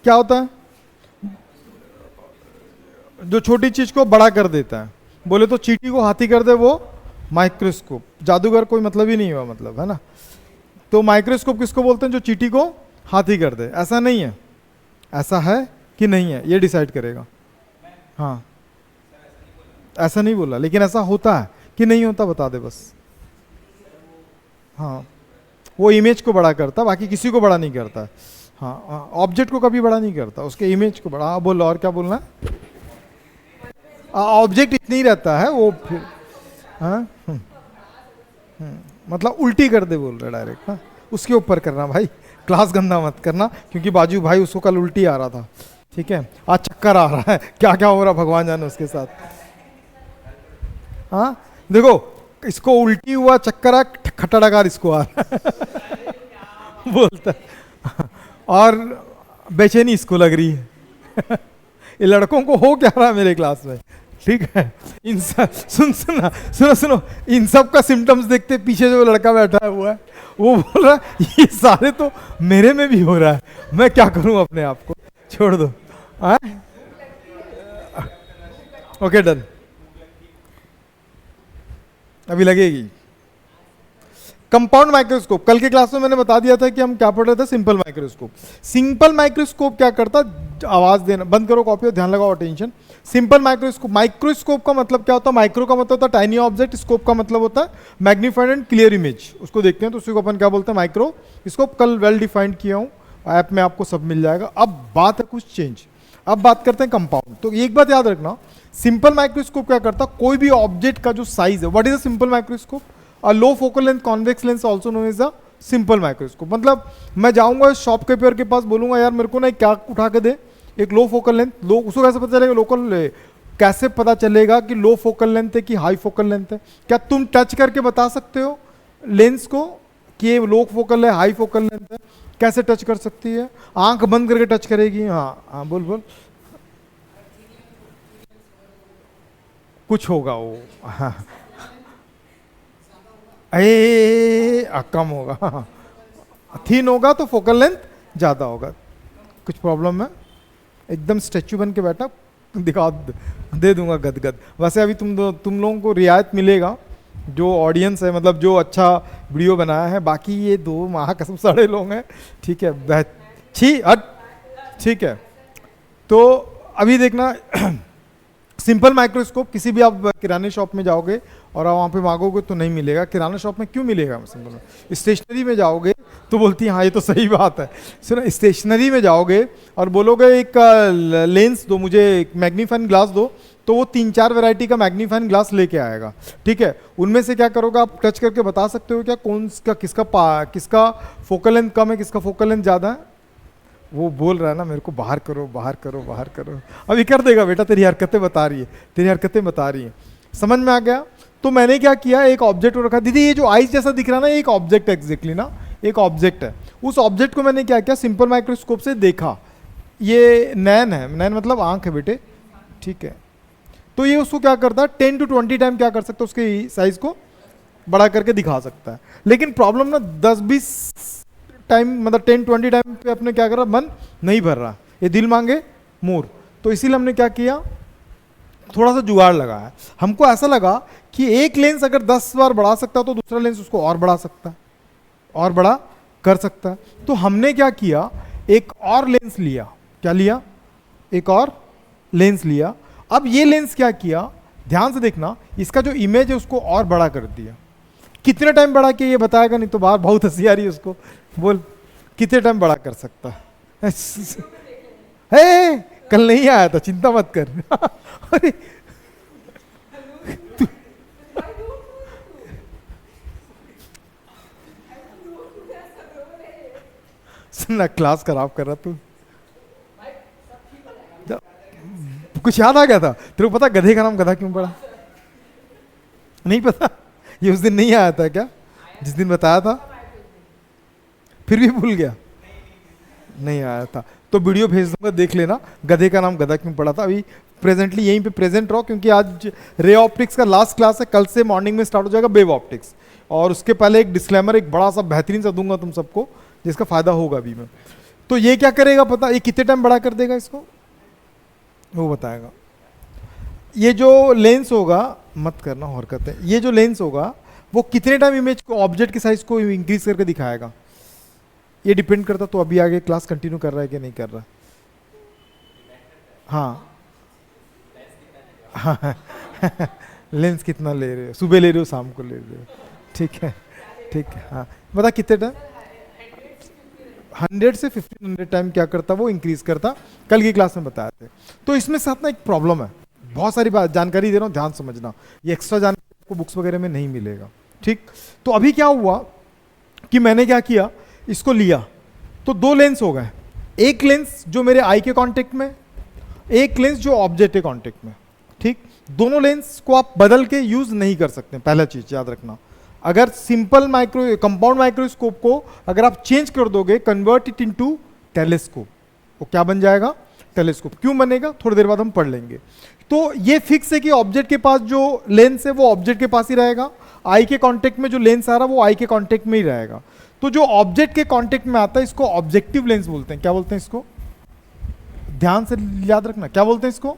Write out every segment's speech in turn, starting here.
क्या होता है? जो छोटी चीज को बड़ा कर देता है। बोले तो चींटी को हाथी कर दे वो माइक्रोस्कोप। जादूगर कोई मतलब ही नहीं हुआ, मतलब है ना। तो माइक्रोस्कोप किसको बोलते हैं? जो चींटी को हाथी कर दे। ऐसा नहीं है, ऐसा है कि नहीं है ये डिसाइड करेगा। हाँ, ऐसा नहीं बोला, लेकिन ऐसा होता है कि नहीं होता बता दे बस। हाँ, वो इमेज को बड़ा करता, बाकी किसी को बड़ा नहीं करता। हाँ, ऑब्जेक्ट को कभी बड़ा नहीं करता, उसके इमेज को बड़ा। हाँ बोल, और क्या बोलना है? ऑब्जेक्ट इतनी ही रहता है वो फिर। हाँ, मतलब उल्टी कर दे बोल रहा डायरेक्ट। हाँ, उसके ऊपर करना भाई, क्लास गंदा मत करना, क्योंकि बाजू भाई उसको कल उल्टी आ रहा था, ठीक है, आज चक्कर आ रहा है, क्या क्या हो रहा भगवान जाने उसके साथ। हाँ देखो, इसको उल्टी हुआ, चक्कर आ, खटड़ाकार इसको आ रहा है बोलता है। और बेचैनी इसको लग रही है ये लड़कों को हो क्या रहा है मेरे क्लास में, ठीक है। इन सब सुनो, इन सब का सिम्टम्स देखते पीछे जो लड़का बैठा हुआ है वो बोल रहा है ये सारे तो मेरे में भी हो रहा है, मैं क्या करूं, अपने आप को छोड़ दो। ओके डन, अभी लगेगी। कंपाउंड माइक्रोस्कोप, कल के क्लास में मैंने बता दिया था कि हम क्या पढ़ रहे थे, सिंपल माइक्रोस्कोप। सिंपल माइक्रोस्कोप क्या करता, आवाज देना बंद करो, कॉपी और ध्यान लगाओ, अटेंशन। सिंपल माइक्रोस्कोप, माइक्रोस्कोप का मतलब क्या होता है? माइक्रो का मतलब होता है टाइनी ऑब्जेक्ट, स्कोप का मतलब होता है मैग्नीफाइड एंड क्लियर इमेज। उसको देखते हैं तो उसी को अपन क्या बोलते हैं? माइक्रोस्कोप। कल वेल डिफाइंड किया हूँ, ऐप में आपको सब मिल जाएगा। अब बात है कुछ चेंज, अब बात करते हैं कंपाउंड। तो एक बात याद रखना, सिंपल माइक्रोस्कोप क्या करता, कोई भी ऑब्जेक्ट का जो साइज है, what is a simple microscope? A low focal length convex lens also known as a simple microscope. मतलब मैं जाऊंगा शॉपकीपर के पास, बोलूंगा यार मेरे को ना क्या उठा के दे, एक लो फोकल लेंथ। उसको कैसे पता चलेगा कैसे पता चलेगा कि लो फोकल लेंथ है कि हाई फोकल लेंथ है? क्या तुम टच करके बता सकते हो लेंस को कि ये लो फोकल है, हाई फोकल लेंथ है? कैसे टच कर सकती है? आंख बंद करके टच करेगी। हाँ हाँ, बोल बोल, कुछ होगा वो। हाँ, कम होगा, थीन होगा तो फोकल लेंथ ज्यादा होगा। कुछ प्रॉब्लम है? एकदम स्टैचू बन के बैठा, दिखा दे दूंगा गदगद। वैसे अभी तुम लोगों को रियायत मिलेगा, जो ऑडियंस है, मतलब जो अच्छा वीडियो बनाया है। बाकी ये दो महाकसम साढ़े लोग हैं, ठीक है, ठीक है। तो अभी देखना सिंपल माइक्रोस्कोप, किसी भी आप किराने शॉप में जाओगे और आप वहाँ पे मांगोगे तो नहीं मिलेगा। किराना शॉप में क्यों मिलेगा? सिंपल स्टेशनरी में जाओगे तो बोलती है हाँ ये तो सही बात है। सुनो, स्टेशनरी में जाओगे और बोलोगे एक लेंस दो मुझे, एक मैग्नीफाइंग ग्लास दो, तो वो 3-4 वैरायटी का मैग्नीफाइंग ग्लास लेके आएगा, ठीक है। उनमें से क्या करोगे आप? टच करके बता सकते हो क्या कौन सा, किसका फोकल लेंथ कम है, किसका फोकल लेंथ ज़्यादा है? वो बोल रहा है ना मेरे को बाहर करो, बाहर करो, बाहर करो। अभी कर देगा बेटा, तेरी हरकतें बता रही है, तेरी हरकतें बता रही है। समझ में आ गया? तो मैंने क्या किया, एक ऑब्जेक्ट रखा। दीदी ये जो आइस जैसा दिख रहा है ना, एक ऑब्जेक्ट है एग्जैक्टली ना, एक ऑब्जेक्ट है। उस ऑब्जेक्ट को मैंने क्या किया, सिंपल माइक्रोस्कोप से देखा। ये नैन है, नैन मतलब आंख है बेटे, ठीक है। तो ये उसको क्या करता है, 10 to 20 टाइम क्या कर सकता है, उसके साइज को बड़ा करके दिखा सकता है। लेकिन प्रॉब्लम ना 10-20 टाइम, मतलब 10-20 टाइम पे अपने क्या कर रहा, मन नहीं भर रहा, ये दिल मांगे मोर। तो इसीलिए हमने क्या किया, थोड़ा सा जुगाड़ लगाया। हमको ऐसा लगा कि एक लेंस अगर 10 बार बढ़ा सकता है तो दूसरा लेंस उसको और बढ़ा सकता है, और बड़ा कर सकता है। तो हमने क्या किया, एक और लेंस लिया। क्या लिया? एक और लेंस लिया। अब ये लेंस क्या किया, ध्यान से देखना, इसका जो इमेज है उसको और बड़ा कर दिया। कितने टाइम बड़ा किया ये बताएगा, नहीं तो बाहर बहुत हंसी आ रही है उसको। बोल कितने टाइम बड़ा कर सकता है? कल नहीं आया था, चिंता मत कर अरे सुनना, क्लास खराब कर रहा तू। कुछ याद आ गया था तेरे को? पता गधे का नाम गधा क्यों पड़ा? नहीं पता? ये उस दिन नहीं आया था क्या, जिस दिन बताया था? फिर भी भूल गया? नहीं आया था तो वीडियो भेज दूंगा, देख लेना, गधे का नाम गधा क्यों पड़ा था। अभी प्रेजेंटली यहीं पे प्रेजेंट रहो, क्योंकि आज रे ऑप्टिक्स का लास्ट क्लास है। कल से मॉर्निंग में स्टार्ट हो जाएगा वेव ऑप्टिक्स। और उसके पहले एक डिस्क्लेमर, एक बड़ा सा बेहतरीन सा दूंगा तुम सबको, जिसका फायदा होगा अभी में। तो ये क्या करेगा पता, ये कितने टाइम बड़ा कर देगा इसको, वो बताएगा। ये जो लेंस होगा, मत करना हरकत है, ये जो लेंस होगा वो कितने टाइम इमेज को, ऑब्जेक्ट के साइज को इंक्रीज करके दिखाएगा, ये डिपेंड करता। तो अभी आगे क्लास कंटिन्यू कर रहा है कि नहीं कर रहा? हाँ हाँ लेंस कितना ले रहे हो, सुबह ले रहे हो शाम को ले रहे हो, ठीक है ठीक है। हाँ बता कितने टाइम? 100 से 1500 टाइम क्या करता, वो इंक्रीज करता, कल की क्लास में बताया थे। तो इसमें साथ ना एक प्रॉब्लम है, बहुत सारी बात जानकारी दे रहा हूँ, ध्यान समझना, ये एक्स्ट्रा जानकारी आपको बुक्स वगैरह में नहीं मिलेगा, ठीक। तो अभी क्या हुआ कि मैंने क्या किया, इसको लिया, तो दो लेंस हो गए, एक लेंस जो मेरे आई के कांटेक्ट में, एक लेंस जो ऑब्जेक्ट के कांटेक्ट में, ठीक। दोनों लेंस को आप बदल के यूज नहीं कर सकते, पहला चीज याद रखना। अगर सिंपल माइक्रो कंपाउंड माइक्रोस्कोप को अगर आप चेंज कर दोगे, कन्वर्ट इट इनटू टेलीस्कोप, वो क्या बन जाएगा, टेलीस्कोप। क्यों बनेगा, थोड़ी देर बाद हम पढ़ लेंगे। तो ये फिक्स है कि ऑब्जेक्ट के पास जो लेंस है वो ऑब्जेक्ट के पास ही रहेगा, आई के कांटेक्ट में जो लेंस आ रहा है वो आई के कांटेक्ट में ही रहेगा। तो जो ऑब्जेक्ट के कांटेक्ट में आता है इसको ऑब्जेक्टिव लेंस बोलते हैं। क्या बोलते हैं इसको, ध्यान से याद रखना, क्या बोलते हैं इसको,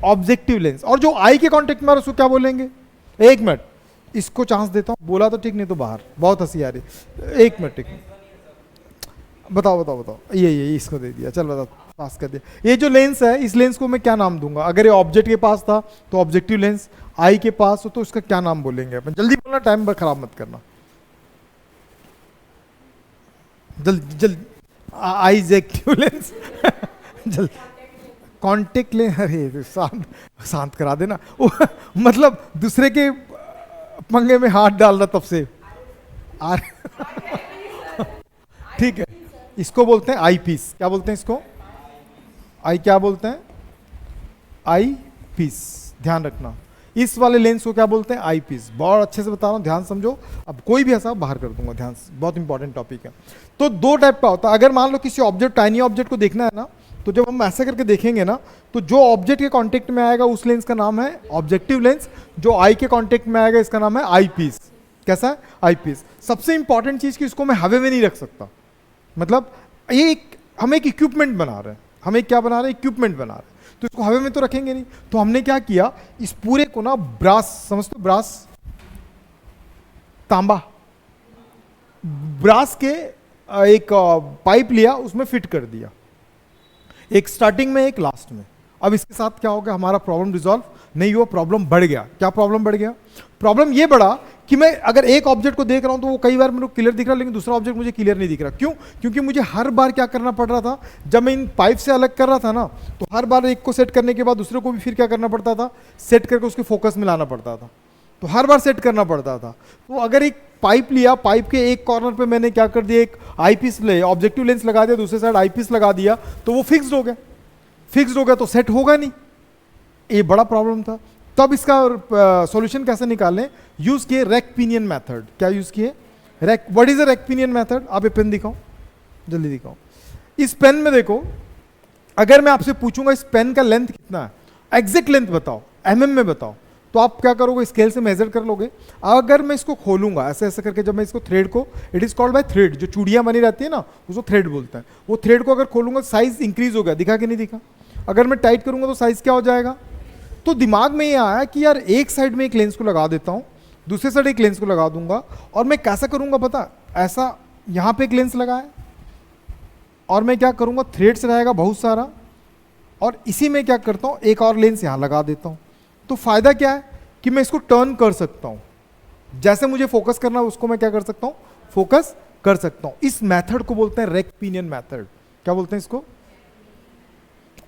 ऑब्जेक्टिव लेंस। और जो आई के कांटेक्ट में आ रहा है उसको क्या बोलेंगे, एक मिनट इसको चांस देता हूं, बोला तो ठीक, नहीं तो बाहर, बहुत हंसी आ रही, एक मिनट ठीक, बताओ बताओ बताओ, ये इसको दे दिया, चल बताओ, पास कर दिया। ये जो लेंस है, इस लेंस को मैं क्या नाम दूंगा, अगर ये ऑब्जेक्ट के पास था तो ऑब्जेक्टिव लेंस, आई के पास हो तो इसका क्या नाम बोलेंगे अपन, जल्दी बोलना, टाइम खराब मत करना, जल्दी जल्दी, आईजेक्टिव लेंस जल्दी, कॉन्टेक्ट लेंस, अरे शांत करा देना मतलब दूसरे के पंगे में हाथ डाल रहा तब से ठीक है। इसको बोलते हैं आई पीस, क्या बोलते हैं इसको, आई क्या बोलते हैं, आई पीस, ध्यान रखना। इस वाले लेंस को क्या बोलते हैं, आई पीस। बहुत अच्छे से बता रहा हूं, ध्यान समझो, अब कोई भी ऐसा बाहर कर दूंगा, ध्यान से, बहुत इंपॉर्टेंट टॉपिक है। तो दो टाइप का होता है, अगर मान लो किसी ऑब्जेक्ट, टाइनी ऑब्जेक्ट को देखना है ना, तो जब हम ऐसा करके देखेंगे ना, तो जो ऑब्जेक्ट के कांटेक्ट में आएगा उस लेंस का नाम है ऑब्जेक्टिव लेंस, जो आई के कांटेक्ट में आएगा इसका नाम है आई पीस। कैसा है, आई पीस। सबसे इंपॉर्टेंट चीज कि इसको मैं हवा में नहीं रख सकता, मतलब ये हम एक इक्विपमेंट बना रहे हैं, हम एक क्या बना रहे हैं, इक्विपमेंट बना रहे हैं, तो इसको हवा में तो रखेंगे नहीं। तो हमने क्या किया, इस पूरे को ना ब्रास, समझते हो ब्रास, तांबा, ब्रास के एक पाइप लिया, उसमें फिट कर दिया, एक स्टार्टिंग में एक लास्ट में। अब इसके साथ क्या हो गया, हमारा प्रॉब्लम रिजॉल्व नहीं हुआ, प्रॉब्लम बढ़ गया। क्या प्रॉब्लम बढ़ गया, प्रॉब्लम ये बढ़ा कि मैं अगर एक ऑब्जेक्ट को देख रहा हूं तो वो कई बार मेरे को क्लियर दिख रहा है, लेकिन दूसरा ऑब्जेक्ट मुझे क्लियर नहीं दिख रहा। क्यों, क्योंकि मुझे हर बार क्या करना पड़ रहा था, जब मैं इन पाइप से अलग कर रहा था ना, तो हर बार एक को सेट करने के बाद दूसरे को भी फिर क्या करना पड़ता था, सेट करके उसके फोकस में लाना पड़ता था, तो हर बार सेट करना पड़ता था। तो अगर एक पाइप लिया, पाइप के एक कॉर्नर पे मैंने क्या कर दिया, एक आई पीस ले, ऑब्जेक्टिव लेंस लगा दिया, दूसरे साइड आई पीस लगा दिया, तो वो फिक्स्ड हो गया। फिक्स्ड हो गया तो सेट होगा नहीं, ये बड़ा प्रॉब्लम था। तब इसका सॉल्यूशन कैसे निकालें, यूज किए रैक-पिनियन मेथड। क्या यूज किए, rack. What is a rack-pinion method, आप ये पेन दिखाओ, जल्दी दिखाओ। इस पेन में देखो, अगर मैं आपसे पूछूंगा इस पेन का लेंथ कितना है, एग्जैक्ट लेंथ बताओ, एमएम में बताओ, तो आप क्या करोगे, स्केल से मेजर कर लोगे। अगर मैं इसको खोलूंगा ऐसे ऐसे करके, जब मैं इसको थ्रेड को, it is called by thread, जो चूड़ियां बनी रहती है ना उसको थ्रेड बोलते हैं, वो थ्रेड को अगर खोलूंगा साइज इंक्रीज हो गया, दिखा कि नहीं दिखा। अगर मैं टाइट करूंगा तो साइज क्या हो जाएगा। तो दिमाग में ये आया कि यार एक साइड में एक लेंस को लगा देता हूं, दूसरे साइड एक लेंस को लगा दूंगा, और मैं कैसा करूंगा पता, ऐसा यहां पे एक लेंस लगाया, और मैं क्या करूंगा, थ्रेड्स रहेगा बहुत सारा, और इसी में क्या करता हूं, एक और लेंस यहां लगा देता हूं। तो फायदा क्या है कि मैं इसको टर्न कर सकता हूं, जैसे मुझे फोकस करना है उसको मैं क्या कर सकता हूं, फोकस कर सकता हूं। इस मेथड को बोलते हैं रैक-पिनियन मेथड। क्या बोलते हैं इसको।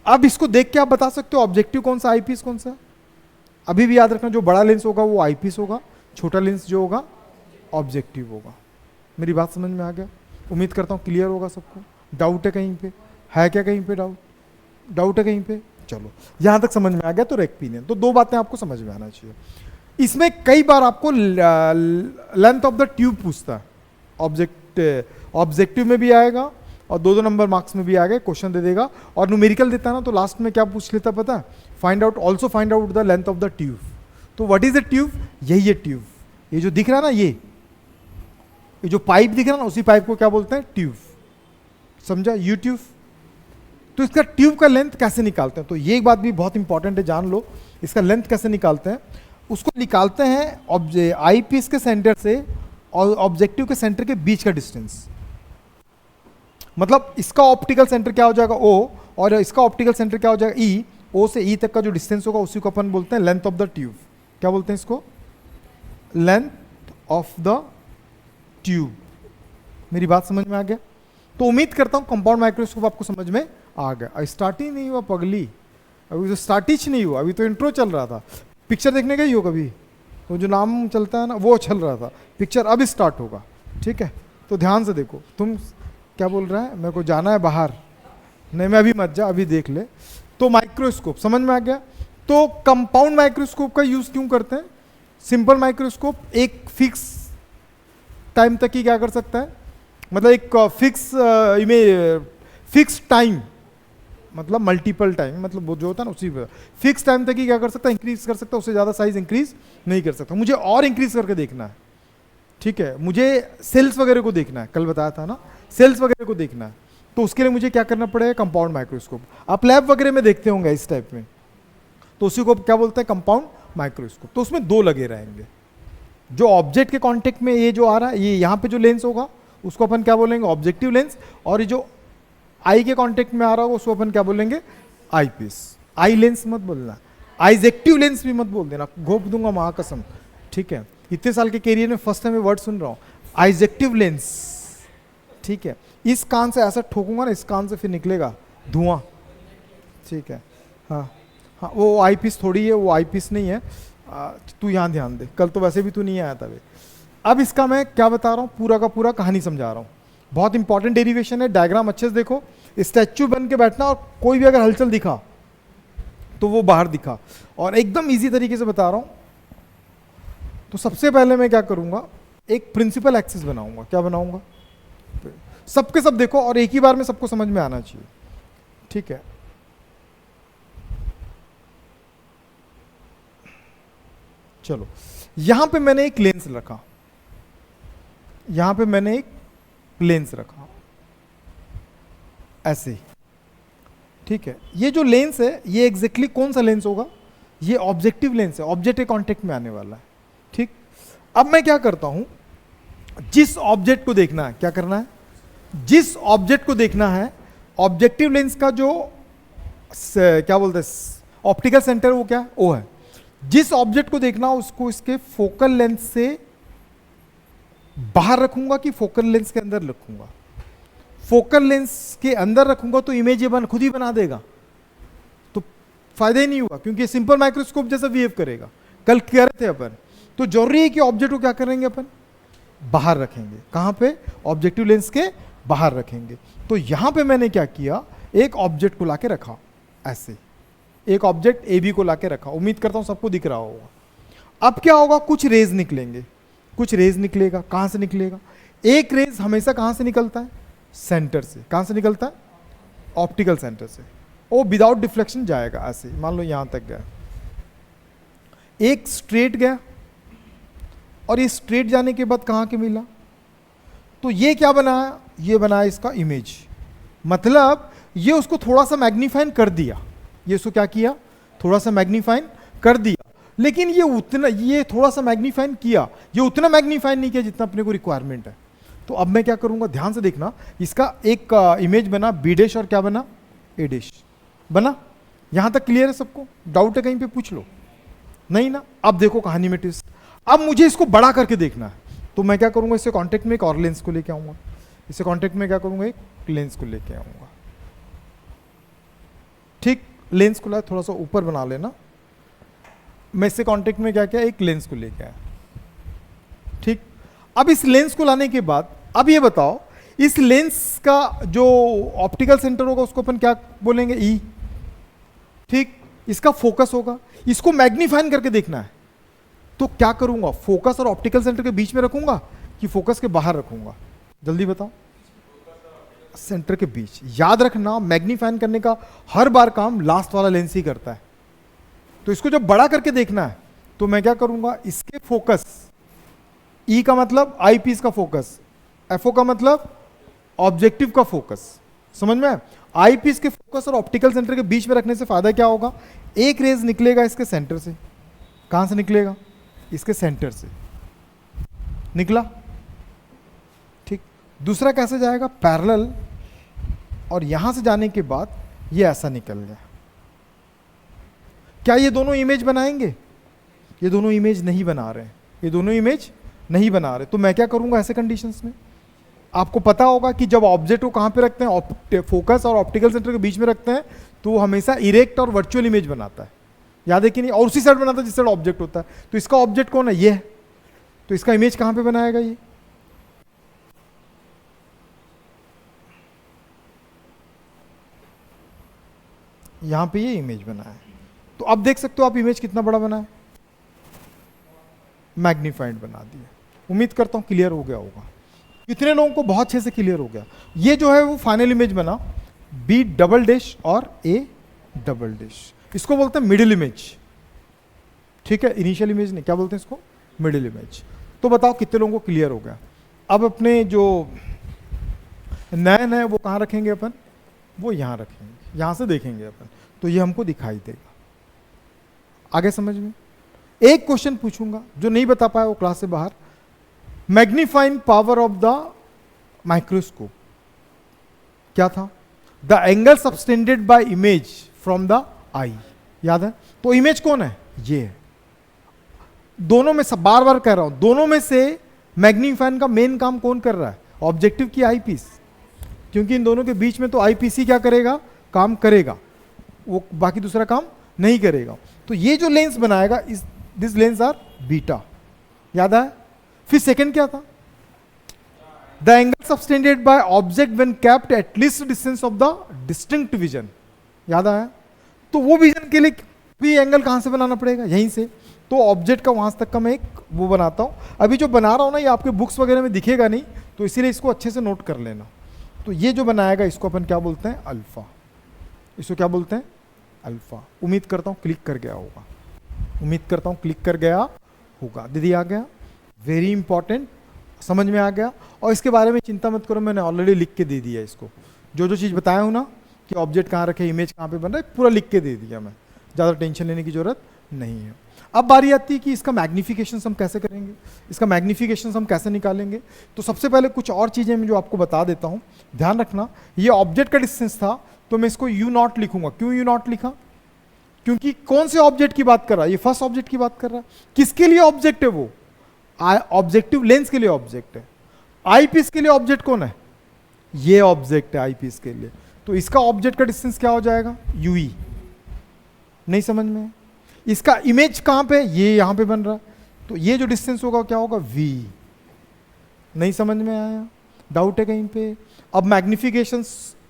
अब इसको देख के आप बता सकते हो ऑब्जेक्टिव कौन सा, आईपीस कौन सा। अभी भी याद रखना, जो बड़ा लेंस होगा वो आईपीस होगा, छोटा लेंस जो होगा ऑब्जेक्टिव होगा। मेरी बात समझ में आ गया, उम्मीद करता हूँ क्लियर होगा सबको। डाउट है कहीं पे, है क्या कहीं पे डाउट, डाउट है कहीं पे, चलो यहां तक समझ में आ गया। तो रैक-पिनियन, तो दो बातें आपको समझ में आना चाहिए। इसमें कई बार आपको लेंथ ऑफ द ट्यूब पूछता है, ऑब्जेक्टिव में भी आएगा और दो नंबर मार्क्स में भी आएगा, क्वेश्चन दे देगा। और न्यूमेरिकल देता है ना, तो लास्ट में क्या पूछ लेता पता है, find out, also find out the length of the tube. तो व्हाट इज द ट्यूब, यही है ट्यूब। ये जो दिख रहा है ना, ये जो पाइप दिख रहा है ना, उसी पाइप को क्या बोलते हैं, ट्यूब। समझा, यूट्यूब। तो इसका ट्यूब का लेंथ कैसे निकालते हैं, तो ये एक बात भी बहुत इंपॉर्टेंट है, जान लो इसका लेंथ कैसे निकालते हैं। उसको निकालते हैं आई पीस के सेंटर से और ऑब्जेक्टिव के सेंटर के बीच का डिस्टेंस। मतलब इसका ऑप्टिकल सेंटर क्या हो जाएगा O, और इसका ऑप्टिकल सेंटर क्या हो जाएगा E। O से E तक का जो डिस्टेंस होगा उसी को अपन बोलते हैं लेंथ ऑफ द ट्यूब। क्या बोलते हैं इसको, लेंथ ऑफ द ट्यूब। मेरी बात समझ में आ गया। तो उम्मीद करता हूं कंपाउंड माइक्रोस्कोप आपको समझ में आ गया। स्टार्ट ही नहीं हुआ पगली, अभी तो स्टार्ट ही नहीं हुआ, अभी तो इंट्रो चल रहा था। पिक्चर देखने गई हो कभी, तो जो नाम चलता है ना वो चल रहा था, पिक्चर अब स्टार्ट होगा, ठीक है। तो ध्यान से देखो, तुम क्या बोल रहा है, मेरे को जाना है बाहर, नहीं मैं अभी मत जा, अभी देख ले। तो माइक्रोस्कोप समझ में आ गया। तो कंपाउंड माइक्रोस्कोप का यूज क्यों करते हैं, सिंपल माइक्रोस्कोप एक फिक्स टाइम तक ही क्या कर सकता है, मतलब एक फिक्स टाइम, मतलब मल्टीपल टाइम, मतलब वो जो होता है ना उसी पर फिक्स टाइम तक ही क्या कर सकता है, इंक्रीज कर सकता है, उससे ज़्यादा साइज इंक्रीज नहीं कर सकता। मुझे और इंक्रीज करके देखना है, ठीक है, मुझे सेल्स वगैरह को देखना है, कल बताया था ना, सेल्स वगैरह को देखना है, तो उसके लिए मुझे क्या करना पड़ेगा, कंपाउंड माइक्रोस्कोप। आप लैब वगैरह में देखते होंगे इस टाइप में, तो उसी को क्या बोलते हैं, कंपाउंड माइक्रोस्कोप। तो उसमें दो लगे रहेंगे, जो ऑब्जेक्ट के कांटेक्ट में ये जो आ रहा है, ये यहाँ पे जो लेंस होगा उसको अपन क्या बोलेंगे, ऑब्जेक्टिव लेंस, और ये जो आई के कांटेक्ट में आ रहा होगा उसको अपन क्या बोलेंगे, आई पीस। आई लेंस मत बोलना, आइजेक्टिव लेंस भी मत बोल देना, घोप दूंगा महाकसम, ठीक है। इतने साल के कैरियर में फर्स्ट टाइम वर्ड सुन रहा हूँ, आइजेक्टिव लेंस, ठीक है। इस कान से ऐसा ठोकूंगा ना, इस कान से फिर निकलेगा धुआं, ठीक है। हाँ हाँ, वो आई पीस थोड़ी है, वो आई पीस नहीं है, तू यहाँ ध्यान दे, कल तो वैसे भी तू नहीं आया था। अब इसका मैं क्या बता रहा हूँ, पूरा का पूरा कहानी समझा रहा हूँ। बहुत इंपॉर्टेंट डेरिवेशन है, डायग्राम अच्छे से देखो। स्टैच्यू बन के बैठना, और कोई भी अगर हलचल दिखा तो वो बाहर दिखा, और एकदम इजी तरीके से बता रहा हूँ। तो सबसे पहले मैं क्या करूंगा, एक प्रिंसिपल एक्सिस बनाऊंगा। क्या बनाऊंगा, सबके सब देखो, और एक ही बार में सबको समझ में आना चाहिए, ठीक है। चलो, यहां पे मैंने एक लेंस रखा, यहां पे मैंने एक लेंस रखा ऐसे ही, ठीक है। ये जो लेंस है ये एग्जैक्टली कौन सा लेंस होगा, ये ऑब्जेक्टिव लेंस है, ऑब्जेक्ट के कांटेक्ट में आने वाला है, ठीक। अब मैं क्या करता हूं, जिस ऑब्जेक्ट को देखना है, क्या करना है, जिस ऑब्जेक्ट को देखना है, ऑब्जेक्टिव लेंस का जो क्या बोलते हैं ऑप्टिकल सेंटर, वो क्या ओ है। जिस ऑब्जेक्ट को देखना हो उसको इसके फोकल लेंथ से बाहर रखूंगा कि फोकल लेंस के अंदर रखूंगा। फोकल लेंस के अंदर रखूंगा तो इमेज ये खुद ही बना देगा, तो फायदा ही नहीं हुआ, क्योंकि ये सिंपल माइक्रोस्कोप जैसा बिहेव करेगा। कल कह रहे थे अपन, तो जरूरी है कि ऑब्जेक्ट को क्या करेंगे अपन, बाहर रखेंगे। कहां पे, ऑब्जेक्टिव लेंस के बाहर रखेंगे। तो यहां पे मैंने क्या किया, एक ऑब्जेक्ट को लाके रखा ऐसे, एक ऑब्जेक्ट ए बी को लाके रखा। उम्मीद करता हूं सबको दिख रहा होगा। अब क्या होगा, कुछ रेज निकलेंगे, कुछ रेज निकलेगा। कहां से निकलेगा, एक रेज हमेशा कहां से निकलता है, सेंटर से। कहां से निकलता है, ऑप्टिकल सेंटर से। वो विदाउट डिफ्लेक्शन जाएगा ऐसे, मान लो यहां तक गया, एक स्ट्रेट गया, और ये स्ट्रेट जाने के बाद कहां के मिला, तो ये क्या बनाया, ये बनाया इसका इमेज। मतलब ये उसको थोड़ा सा मैग्नीफाइन कर दिया, ये उसको क्या किया, थोड़ा सा मैग्नीफाइन कर दिया। लेकिन ये थोड़ा सा मैग्नीफाइन किया, ये उतना मैग्नीफाइन नहीं किया जितना अपने को रिक्वायरमेंट है। तो अब मैं क्या करूंगा, ध्यान से देखना, इसका एक इमेज बना बी डैश, और क्या बना, ए डैश बना। यहां तक क्लियर है सबको, डाउट है कहीं पे पूछ लो, नहीं ना। अब देखो कहानी में ट्विस्ट, अब मुझे इसको बड़ा करके देखना है, तो मैं क्या करूंगा, इससे कांटेक्ट में एक और लेंस को लेके आऊंगा, इससे कांटेक्ट में क्या करूंगा, एक लेंस को लेके आऊंगा, ठीक। लेंस को लाया, थोड़ा सा ऊपर बना लेना, मैं इससे कांटेक्ट में क्या किया, एक लेंस को लेके आया, ठीक। अब इस लेंस को लाने के बाद अब ये बताओ, इस लेंस का जो ऑप्टिकल सेंटर होगा उसको अपन क्या बोलेंगे, ई, ठीक। इसका फोकस होगा, इसको मैग्नीफाइन करके देखना है, तो क्या करूंगा, फोकस और ऑप्टिकल सेंटर के बीच में रखूंगा कि फोकस के बाहर रखूंगा, जल्दी बताओ, सेंटर के बीच। याद रखना, मैग्नीफाइन करने का हर बार काम लास्ट वाला लेंस ही करता है। तो इसको जब बड़ा करके देखना है तो मैं क्या करूंगा, इसके फोकस, ई का मतलब आई पीस का फोकस, एफओ का मतलब ऑब्जेक्टिव का फोकस, समझ में? आई पीस के फोकस और ऑप्टिकल सेंटर के बीच में रखने से फायदा क्या होगा? एक रेज निकलेगा इसके सेंटर से। कहां से निकलेगा? इसके सेंटर से निकला, ठीक। दूसरा कैसे जाएगा? पैरेलल, और यहां से जाने के बाद ये ऐसा निकल गया। क्या ये दोनों इमेज बनाएंगे? ये दोनों इमेज नहीं बना रहे हैं, ये दोनों इमेज नहीं बना रहे। तो मैं क्या करूंगा ऐसे कंडीशंस में? आपको पता होगा कि जब ऑब्जेक्ट को कहां पे रखते हैं, फोकस और ऑप्टिकल सेंटर के बीच में रखते हैं, तो वो हमेशा इरेक्ट और वर्चुअल इमेज बनाता है, याद है कि नहीं? और उसी साइड बनाता है जिस साइड ऑब्जेक्ट होता है। तो इसका ऑब्जेक्ट कौन है? ये है। तो इसका इमेज कहां पे बनाएगा? ये यहां पे ये इमेज बना है। तो अब देख सकते हो आप इमेज कितना बड़ा बना है, मैग्नीफाइड बना दिया। उम्मीद करता हूं क्लियर हो गया होगा। कितने लोगों को बहुत अच्छे से क्लियर हो गया? ये जो है वो फाइनल इमेज बना, बी डबल डैश और ए डबल डैश, इसको बोलते हैं मिडिल इमेज, ठीक है? इनिशियल इमेज नहीं, क्या बोलते हैं इसको? Middle image. तो बताओ कितने लोगों को क्लियर हो गया? अब अपने जो नैन है वो कहाँ रखेंगे अपन? वो यहाँ रखेंगे, यहाँ से देखेंगे अपन, तो ये हमको दिखाई देगा। आगे समझ में? एक क्वेश्चन पूछूंगा, जो नहीं बता पाया वो क्लास से बाहर। Magnifying power of the microscope क्या था? The angle subtended by image from the eye, याद है? तो इमेज कौन है? ये है। दोनों में से, बार बार कह रहा हूं, दोनों में से मैग्नीफाइंग का मेन काम कौन कर रहा है? ऑब्जेक्टिव की आई पीस, क्योंकि इन दोनों के बीच में तो आई पीस ही क्या करेगा? काम करेगा, वो बाकी दूसरा काम नहीं करेगा। तो ये जो लेंस बनाएगा, इस दिस लेंस आर बीटा, याद है? फिर सेकंड क्या था? The angle subtended by object when kept at least distance of the distinct vision, याद आया? तो वो विजन के लिए भी एंगल कहां से बनाना पड़ेगा? यहीं से। तो ऑब्जेक्ट का वहां तक का मैं एक वो बनाता हूं। अभी जो बना रहा हूं ना, ये आपके बुक्स वगैरह में दिखेगा नहीं, तो इसीलिए इसको अच्छे से नोट कर लेना। तो ये जो बनाएगा इसको अपन क्या बोलते हैं? अल्फा। इसको क्या बोलते हैं? अल्फा। उम्मीद करता हूं क्लिक कर गया होगा, उम्मीद करता हूं क्लिक कर गया होगा। दीदी आ गया? वेरी इंपॉर्टेंट, समझ में आ गया। और इसके बारे में चिंता मत करो, मैंने ऑलरेडी लिख के दे दिया इसको। जो जो चीज़ बताया हूं ना कि ऑब्जेक्ट कहाँ रखे, इमेज कहाँ पे बन रहा है, पूरा लिख के दे दिया मैं, ज़्यादा टेंशन लेने की जरूरत नहीं है। अब बारी आती है कि इसका मैग्निफिकेशन हम कैसे करेंगे, इसका मैग्निफिकेशन हम कैसे निकालेंगे। तो सबसे पहले कुछ और चीज़ें मैं जो आपको बता देता हूँ, ध्यान रखना। ये ऑब्जेक्ट का डिस्टेंस था, तो मैं इसको यू नॉट लिखूंगा। क्यों यू नॉट लिखा? क्योंकि कौन से ऑब्जेक्ट की बात कर रहा है? ये फर्स्ट ऑब्जेक्ट की बात कर रहा है। किसके लिए ऑब्जेक्ट है वो? ऑब्जेक्टिव लेंस के लिए ऑब्जेक्ट है। आई पीस के लिए ऑब्जेक्ट कौन है? ये ऑब्जेक्ट है आई पीस के लिए। तो इसका ऑब्जेक्ट का डिस्टेंस क्या हो जाएगा? यूई। नहीं समझ में? इसका इमेज कहां पे? ये यहां पे बन रहा है, तो ये जो डिस्टेंस होगा क्या होगा? वी। नहीं समझ में आया? डाउट है कहीं पे? अब magnification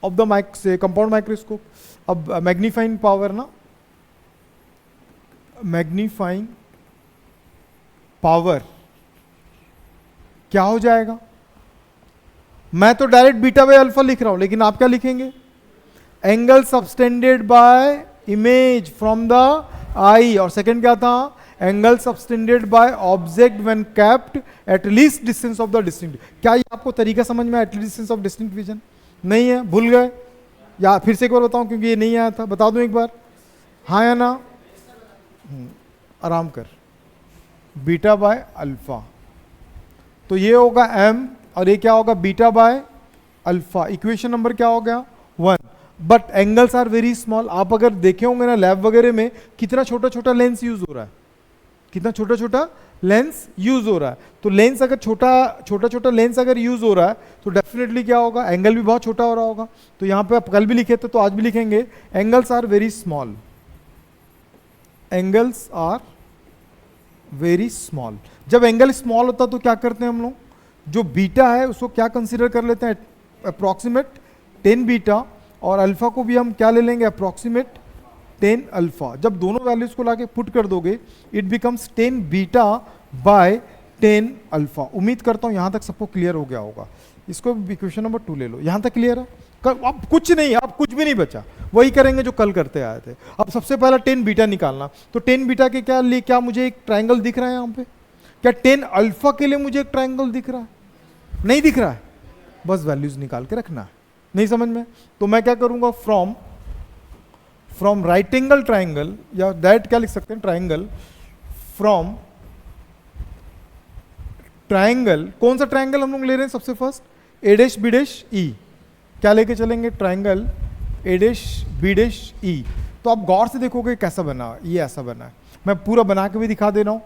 of the compound microscope, अब मैग्नीफाइंग पावर ना, मैग्नीफाइंग पावर क्या हो जाएगा? मैं तो डायरेक्ट बीटा बाय अल्फा लिख रहा हूं, लेकिन आप क्या लिखेंगे? Angle subtended by image from the eye. और सेकंड क्या था? Angle subtended by object when kept at least distance of the distinct. क्या ये आपको तरीका समझ में आया? At least distance of distinct vision नहीं है, भूल गए? या फिर से एक बार बताऊं, क्योंकि ये नहीं आया था, बता दूं एक बार, हाँ या ना? आराम कर। बीटा बाय अल्फा, तो ये होगा m, और ये क्या होगा? Beta by alpha. Equation number क्या हो गया? 1। But angles are very small. आप अगर देखे होंगे ना लैब वगैरह में, कितना छोटा छोटा लेंस यूज हो रहा है, कितना छोटा छोटा लेंस यूज हो रहा है। तो लेंस अगर छोटा छोटा लेंस अगर यूज हो रहा है, तो डेफिनेटली क्या होगा? एंगल भी बहुत छोटा हो रहा होगा। तो यहां पे आप कल भी लिखे थे, तो आज भी लिखेंगे, angles are very small, angles are very small. जब एंगल स्मॉल होता तो क्या करते हैं हम लोग? जो बीटा है उसको क्या कंसीडर कर लेते हैं? अप्रोक्सीमेट 10 बीटा, और अल्फा को भी हम क्या ले लेंगे? Approximate 10 alpha. जब दोनों वैल्यूज को लाके पुट कर दोगे, it becomes 10 beta by 10 alpha. उम्मीद करता हूं यहां तक सबको क्लियर हो गया होगा। इसको इक्वेशन नंबर 2 ले लो। यहां तक क्लियर है? अब कुछ नहीं, अब कुछ भी नहीं बचा, वही करेंगे जो कल करते आए थे। अब सबसे पहला 10 बीटा निकालना। तो 10 बीटा के क्या लिए, क्या मुझे एक ट्राइंगल दिख रहा है यहाँ पे? क्या 10 अल्फा के लिए मुझे एक ट्राइंगल दिख रहा है? नहीं दिख रहा है। बस वैल्यूज निकाल के रखना है, नहीं समझ में? तो मैं क्या करूंगा, फ्रॉम राइट एंगल ट्राइंगल, या दैट क्या लिख सकते हैं, ट्राइंगल, फ्रॉम ट्राइंगल, कौन सा ट्राइंगल हम लोग ले रहे हैं सबसे first, A dash B dash E, क्या लेके चलेंगे, triangle A dash B dash E. तो आप गौर से देखोगे कैसा बना, ये ऐसा बना है, मैं पूरा बना के भी दिखा दे रहा हूँ,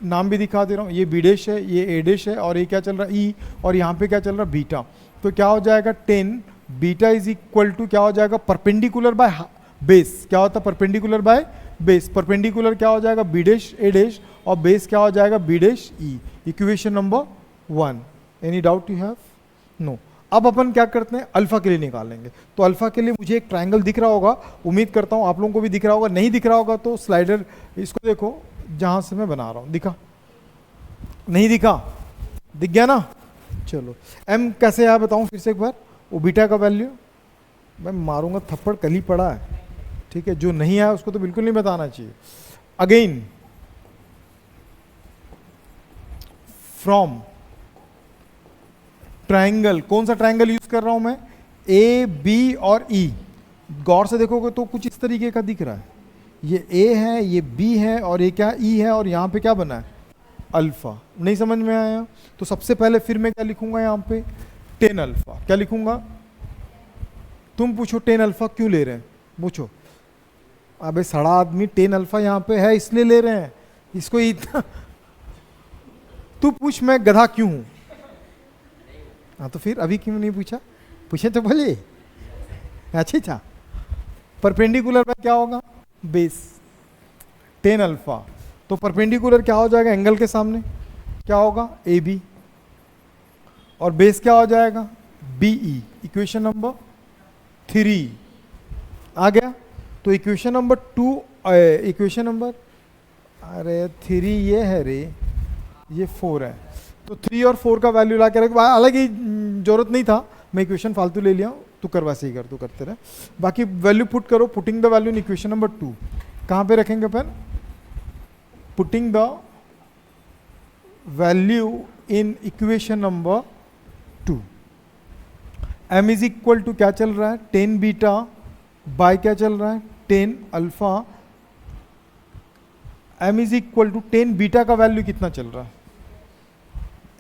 नाम भी दिखा दे रहा हूँ, ये बी डैश है, ये ए डैश है, और ये क्या चल रहा है, ई, और यहाँ पे क्या चल रहा है, बीटा। तो क्या हो जाएगा, 10 बीटा इज इक्वल टू क्या हो जाएगा, परपेंडिकुलर बाय बेस, क्या होता है परपेंडिकुलर बाय बेस, परपेंडिकुलर क्या हो जाएगा, बी डैश ए डैश, और बेस क्या हो जाएगा, B dash E. Equation number 1। Any doubt you have? No. अब अपन क्या करते हैं, अल्फा के लिए निकालेंगे। तो अल्फा के लिए मुझे एक ट्राइंगल दिख रहा होगा, उम्मीद करता हूँ आप लोगों को भी दिख रहा होगा, नहीं दिख रहा होगा तो स्लाइडर इसको देखो जहाँ से मैं बना रहा हूँ, दिखा नहीं दिखा, दिख गया ना? चलो एम कैसे आया बताऊँ फिर से एक बार, वो बीटा का वैल्यू, मैं मारूंगा थप्पड़, कल ही पड़ा है, ठीक है, जो नहीं आया उसको तो बिल्कुल नहीं बताना चाहिए। अगेन फ्रॉम ट्राइंगल, कौन सा ट्राइंगल यूज कर रहा हूं मैं, ए बी और ई। गौर से देखोगे तो कुछ इस तरीके का दिख रहा है, ये ए है, ये बी है, और ये क्या ई है, और यहां पे क्या बना है, अल्फा। नहीं समझ में आया? तो सबसे पहले फिर मैं क्या लिखूंगा यहां पे, 10 अल्फा। क्या लिखूंगा, तुम पूछो 10 अल्फा क्यों ले रहे हैं, पूछो। अबे सड़ा आदमी, 10 अल्फा यहां पे है इसलिए ले रहे हैं, इसको इतना तू पूछ मैं गधा क्यों हूं? हाँ तो फिर अभी क्यों नहीं पूछा, पूछे तो बोले। अच्छा था, परपेंडिकुलर में क्या होगा, बेस 10 अल्फा, तो परपेंडिकुलर क्या हो जाएगा, एंगल के सामने क्या होगा, ए बी, और बेस क्या हो जाएगा, बी ई। इक्वेशन नंबर 3 आ गया। तो इक्वेशन नंबर 2, इक्वेशन नंबर, अरे 3 ये है रे, ये 4 है, तो 3 और 4 का वैल्यू ला के रख, हालांकि जरूरत नहीं था, मैं इक्वेशन फालतू ले लिया, तू कर वैसे ही कर, तू करते रहे, बाकी वैल्यू पुट करो। Putting the value in equation number 2, कहाँ पे रखेंगे अपन, putting the value in equation number 2। m is equal to क्या चल रहा है, 10 बीटा बाय क्या चल रहा है, 10 alpha. m is equal to 10 beta का वैल्यू कितना चल रहा है,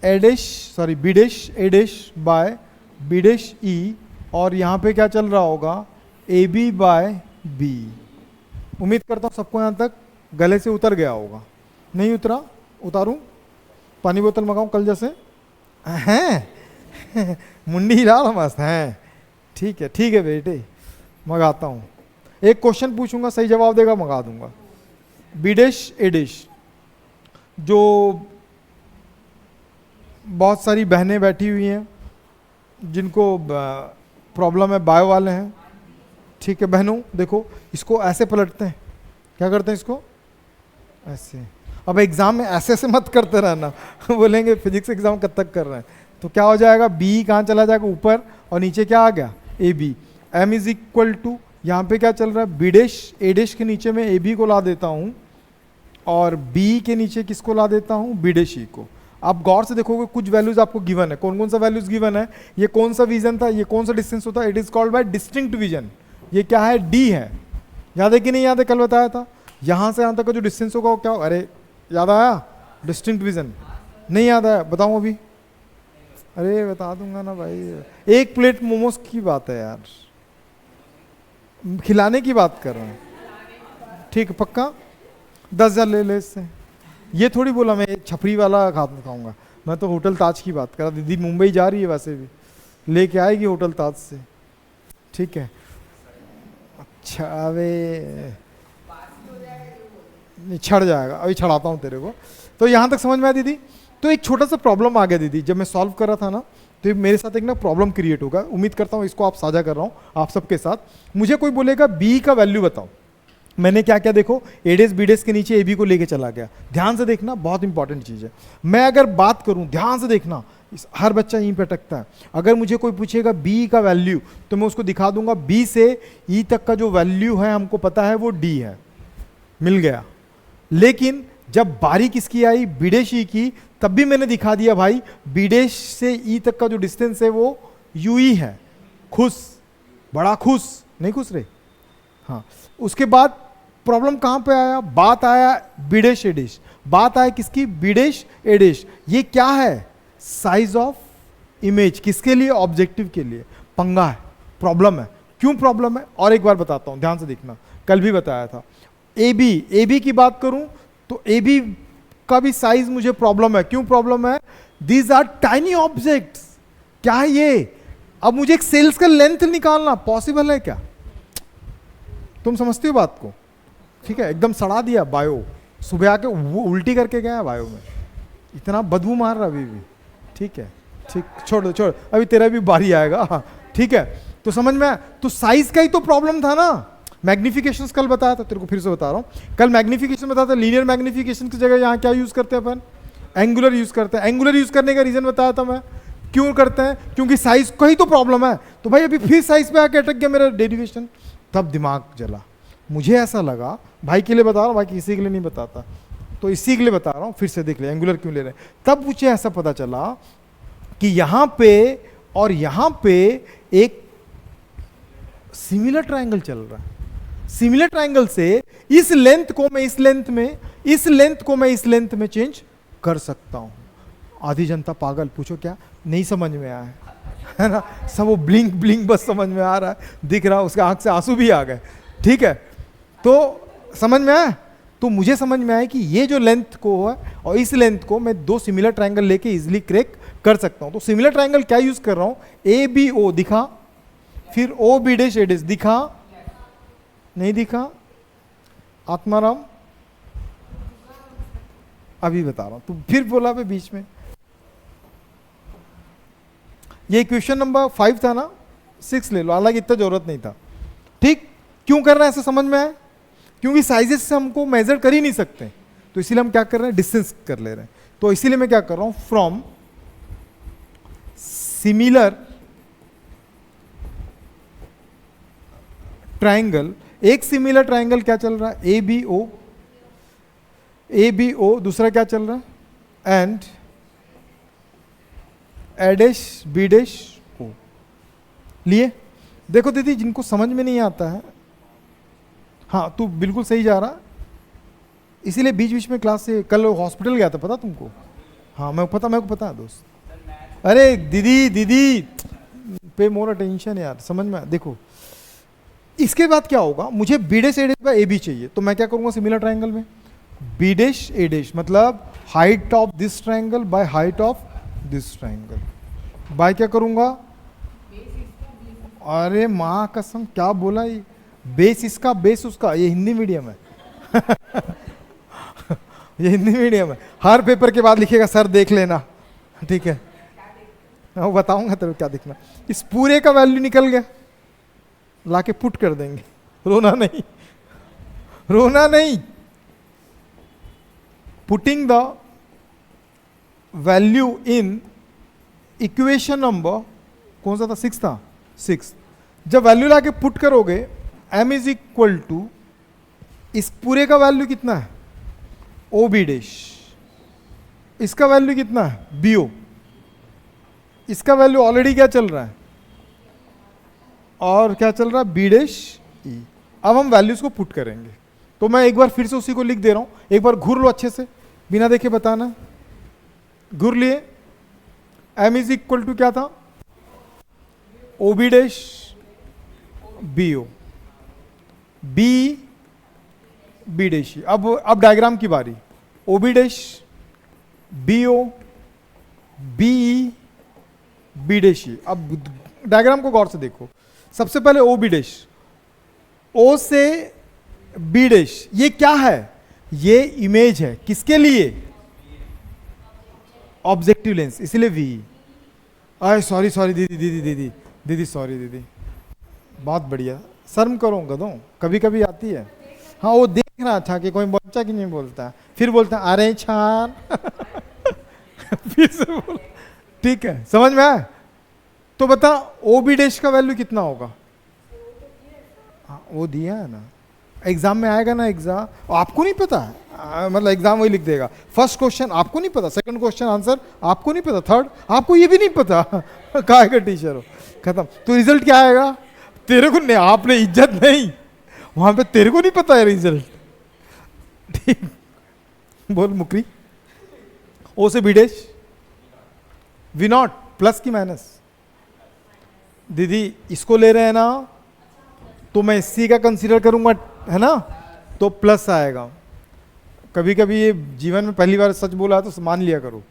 A dash sorry B dash A dash by B dash E, और यहाँ पे क्या चल रहा होगा, ए बी बाय बी। उम्मीद करता हूँ सबको यहाँ तक गले से उतर गया होगा, नहीं उतरा, उतारूं, पानी बोतल मंगाऊं कल जैसे, हैं मुंडी हिला रहा मस्त हैं, ठीक है बेटे, मंगाता हूँ। एक क्वेश्चन पूछूंगा, सही जवाब देगा मंगा दूंगा। बी डैश ए डैश, जो बहुत सारी बहनें बैठी हुई हैं जिनको प्रॉब्लम है, बायो वाले हैं, ठीक है बहनों, देखो इसको ऐसे पलटते हैं, क्या करते हैं इसको ऐसे। अब एग्जाम में ऐसे ऐसे मत करते रहना बोलेंगे फिजिक्स एग्जाम कब तक कर रहे हैं। तो क्या हो जाएगा, बी कहाँ चला जाएगा, ऊपर, और नीचे क्या आ गया, A B. M is equal to, यहाँ पे क्या चल रहा है, बी डैश ए डैश के नीचे में ए बी को ला देता हूँ, और बी के नीचे किसको ला देता हूँ, बी डैश ई को। आप गौर से देखोगे कुछ वैल्यूज आपको गिवन है, कौन कौन सा वैल्यूज गिवन है, ये कौन सा विजन था, ये कौन सा डिस्टेंस होता है, it is called by distinct vision. ये क्या है, डी है, याद है कि नहीं याद है, कल बताया था, यहां से यहां तक का जो डिस्टेंस होगा वो क्या, अरे याद आया, डिस्टिंक्ट विजन, नहीं याद आया, बताऊं अभी, अरे बता दूंगा ना भाई, एक प्लेट मोमोज की बात है यार, खिलाने की बात कर रहे हैं, ठीक पक्का 10,000 ले ले इससे। ये थोड़ी बोला मैं छपरी वाला खाऊंगा, मैं तो होटल ताज की बात कर रहा। दीदी मुंबई जा रही है, वैसे भी लेके आएगी होटल ताज से, ठीक है। अच्छा अबे छड़ जाएगा, अभी छड़ाता हूँ तेरे को। तो यहाँ तक समझ में आया दीदी? तो एक छोटा सा प्रॉब्लम आ गया दीदी, जब मैं सॉल्व कर रहा था ना, तो मेरे साथ एक ना प्रॉब्लम क्रिएट होगा, उम्मीद करता हूँ इसको आप साझा कर रहा हूँ आप सबके साथ। मुझे कोई बोलेगा बी का वैल्यू बताओ, मैंने क्या क्या देखो, ए डैश बी डैश के नीचे ए बी को लेके चला गया। ध्यान से देखना, बहुत इंपॉर्टेंट चीज़ है। मैं अगर बात करूं, ध्यान से देखना, हर बच्चा यहीं पे अटकता है। अगर मुझे कोई पूछेगा बी का वैल्यू, तो मैं उसको दिखा दूंगा बी से ई तक का जो वैल्यू है हमको पता है वो डी है, मिल गया। लेकिन जब बारी किसकी आई, बी डैश ई की, तब भी मैंने दिखा दिया भाई बी डैश से ई तक का जो डिस्टेंस है वो यू ई है। खुश, बड़ा खुश, नहीं खुश रहे। हाँ, उसके बाद प्रॉब्लम कहां पे आया, बात आया बीडेश एडेश, बात आया किसकी, बीडेश एडेश। ये क्या है, साइज ऑफ इमेज, किसके लिए, ऑब्जेक्टिव के लिए। पंगा है, प्रॉब्लम है। क्यों प्रॉब्लम है, और एक बार बताता हूं, ध्यान से देखना, कल भी बताया था। ए बी की बात करूं तो ए बी का भी साइज मुझे प्रॉब्लम है। क्यों प्रॉब्लम है, दीज आर टाइनी ऑब्जेक्ट्स। क्या है ये, अब मुझे एक सेल्स का लेंथ निकालना पॉसिबल है क्या, तुम समझते हो बात को, ठीक है। एकदम सड़ा दिया बायो, सुबह आके वो उल्टी करके गया बायो में, इतना बदबू मार रहा अभी भी, ठीक है, ठीक, छोड़ छोड़, अभी तेरा भी बारी आएगा, हाँ ठीक है। तो समझ में आया, तो साइज का ही तो प्रॉब्लम था ना। मैग्निफिकेशन कल बताया था, तेरे को फिर से बता रहा हूं, कल मैग्निफिकेशन बताया था, लीनियर मैग्निफिकेशन की जगह यहाँ क्या यूज करते हैं अपन, एंगुलर यूज करते हैं। एंगुलर यूज करने का रीजन बताया था मैं, क्यों करते हैं, क्योंकि साइज का ही तो प्रॉब्लम है। तो भाई अभी फिर साइज पे आके अटक गया मेरा डेरिवेशन, तब दिमाग जला। मुझे ऐसा लगा, भाई के लिए बता रहा हूँ, भाई किसी के लिए नहीं बताता, तो इसी के लिए बता रहा हूँ, फिर से देख ले एंगुलर क्यों ले रहे हैं। तब मुझे ऐसा पता चला कि यहां पे और यहां पे एक सिमिलर ट्रायंगल चल रहा है। सिमिलर ट्रायंगल से इस लेंथ को मैं इस लेंथ में, इस लेंथ को मैं इस लेंथ में चेंज कर सकता हूं। आधी जनता पागल, पूछो क्या, नहीं समझ में आया है ना, सब वो ब्लिंक ब्लिंक बस समझ में आ रहा है, दिख रहा, उसके आंख से आंसू भी आ गए, ठीक है। तो समझ में आया, तो मुझे समझ में आया कि ये जो लेंथ को है और इस लेंथ को मैं दो सिमिलर ट्रायंगल लेके इजिली क्रैक कर सकता हूं। तो सिमिलर ट्रायंगल क्या यूज कर रहा हूं, ए बी ओ दिखा, फिर ओ बी डैश ए डैश दिखा, नहीं दिखा, आत्माराम अभी बता रहा हूं, तो फिर बोला पे बीच में। ये क्वेश्चन नंबर 5 था ना, 6 ले लो, हालांकि इतना जरूरत नहीं था, ठीक। क्यों कर रहे हैं ऐसा समझ में आया, क्योंकि साइजेस से हमको मेजर कर ही नहीं सकते, तो इसीलिए हम क्या कर रहे हैं, डिस्टेंस कर ले रहे हैं। तो इसीलिए मैं क्या कर रहा हूं, फ्रॉम सिमिलर ट्रायंगल, एक सिमिलर ट्रायंगल क्या चल रहा है, A B O, A B O, दूसरा क्या चल रहा है, and A dash B dash O लिए। देखो दीदी, जिनको समझ में नहीं आता है, हाँ तू बिल्कुल सही जा रहा, इसीलिए बीच बीच में क्लास से, कल हॉस्पिटल गया था पता तुमको, हाँ मैं को पता है दोस्त। अरे दीदी दीदी पे मोर अटेंशन यार, समझ में, देखो इसके बाद क्या होगा, मुझे B dash A dash by A B चाहिए, तो मैं क्या करूंगा सिमिलर ट्रायंगल में, बी डैश ए डैश मतलब height of this triangle by height of this triangle, by क्या करूंगा, अरे माँ कसम क्या बोला ये, बेस इसका बेस उसका, ये हिंदी मीडियम है ये हिंदी मीडियम है, हर पेपर के बाद लिखेगा सर देख लेना, ठीक है, मैं बताऊंगा तेरे क्या दिखना। इस पूरे का वैल्यू निकल गया, लाके पुट कर देंगे, रोना नहीं, रोना नहीं। Putting the value in equation number कौन सा था, 6 था, 6। जब वैल्यू लाके पुट करोगे, m इज इक्वल टू, इस पूरे का वैल्यू कितना है, ओ बी डैश, इसका वैल्यू कितना है, बी ओ, इसका वैल्यू ऑलरेडी क्या चल रहा है, और क्या चल रहा है, बी डैश ई। अब हम वैल्यूज को पुट करेंगे, तो मैं एक बार फिर से उसी को लिख दे रहा हूं, एक बार घूर लो अच्छे से, बिना देखे बताना, घूर लिए। m इज इक्वल टू क्या था, O B dash B O, B B dash. अब डायग्राम की बारी, O B dash B O B B dash. अब डायग्राम को गौर से देखो, सबसे पहले ओ बी डैश, ओ से बी डैश, ये क्या है, ये इमेज है, किसके लिए, ऑब्जेक्टिव लेंस, इसलिए वी। अरे सॉरी सॉरी दीदी दीदी दीदी दीदी सॉरी दीदी, बहुत बढ़िया, शर्म करो गधों, कभी कभी आती है। हाँ वो देख रहा था कि कोई बच्चा कि नहीं बोलता, फिर बोलता अरे छान फिर से बोल, ठीक है, समझ में आया। तो बता ओ बी डैश का वैल्यू कितना होगा, हाँ वो दिया है ना, एग्जाम में आएगा ना, एग्जाम आपको नहीं पता है, मतलब एग्जाम वही लिख देगा, फर्स्ट क्वेश्चन आपको नहीं पता, सेकंड क्वेश्चन आंसर आपको नहीं पता, थर्ड आपको ये भी नहीं पता काहे का टीचर हो, खत्म। तो रिजल्ट क्या आएगा? तेरे को नहीं, आपने इज्जत नहीं, वहां पे तेरे को नहीं पता है रिजल्ट। ठीक, बोल मुकरी। ओ से बीडेश, वी नॉट प्लस की माइनस। दीदी इसको ले रहे हैं ना, तो मैं सी का कंसीडर करूंगा, है ना, तो प्लस आएगा। कभी कभी ये जीवन में पहली बार सच बोला तो मान लिया करो,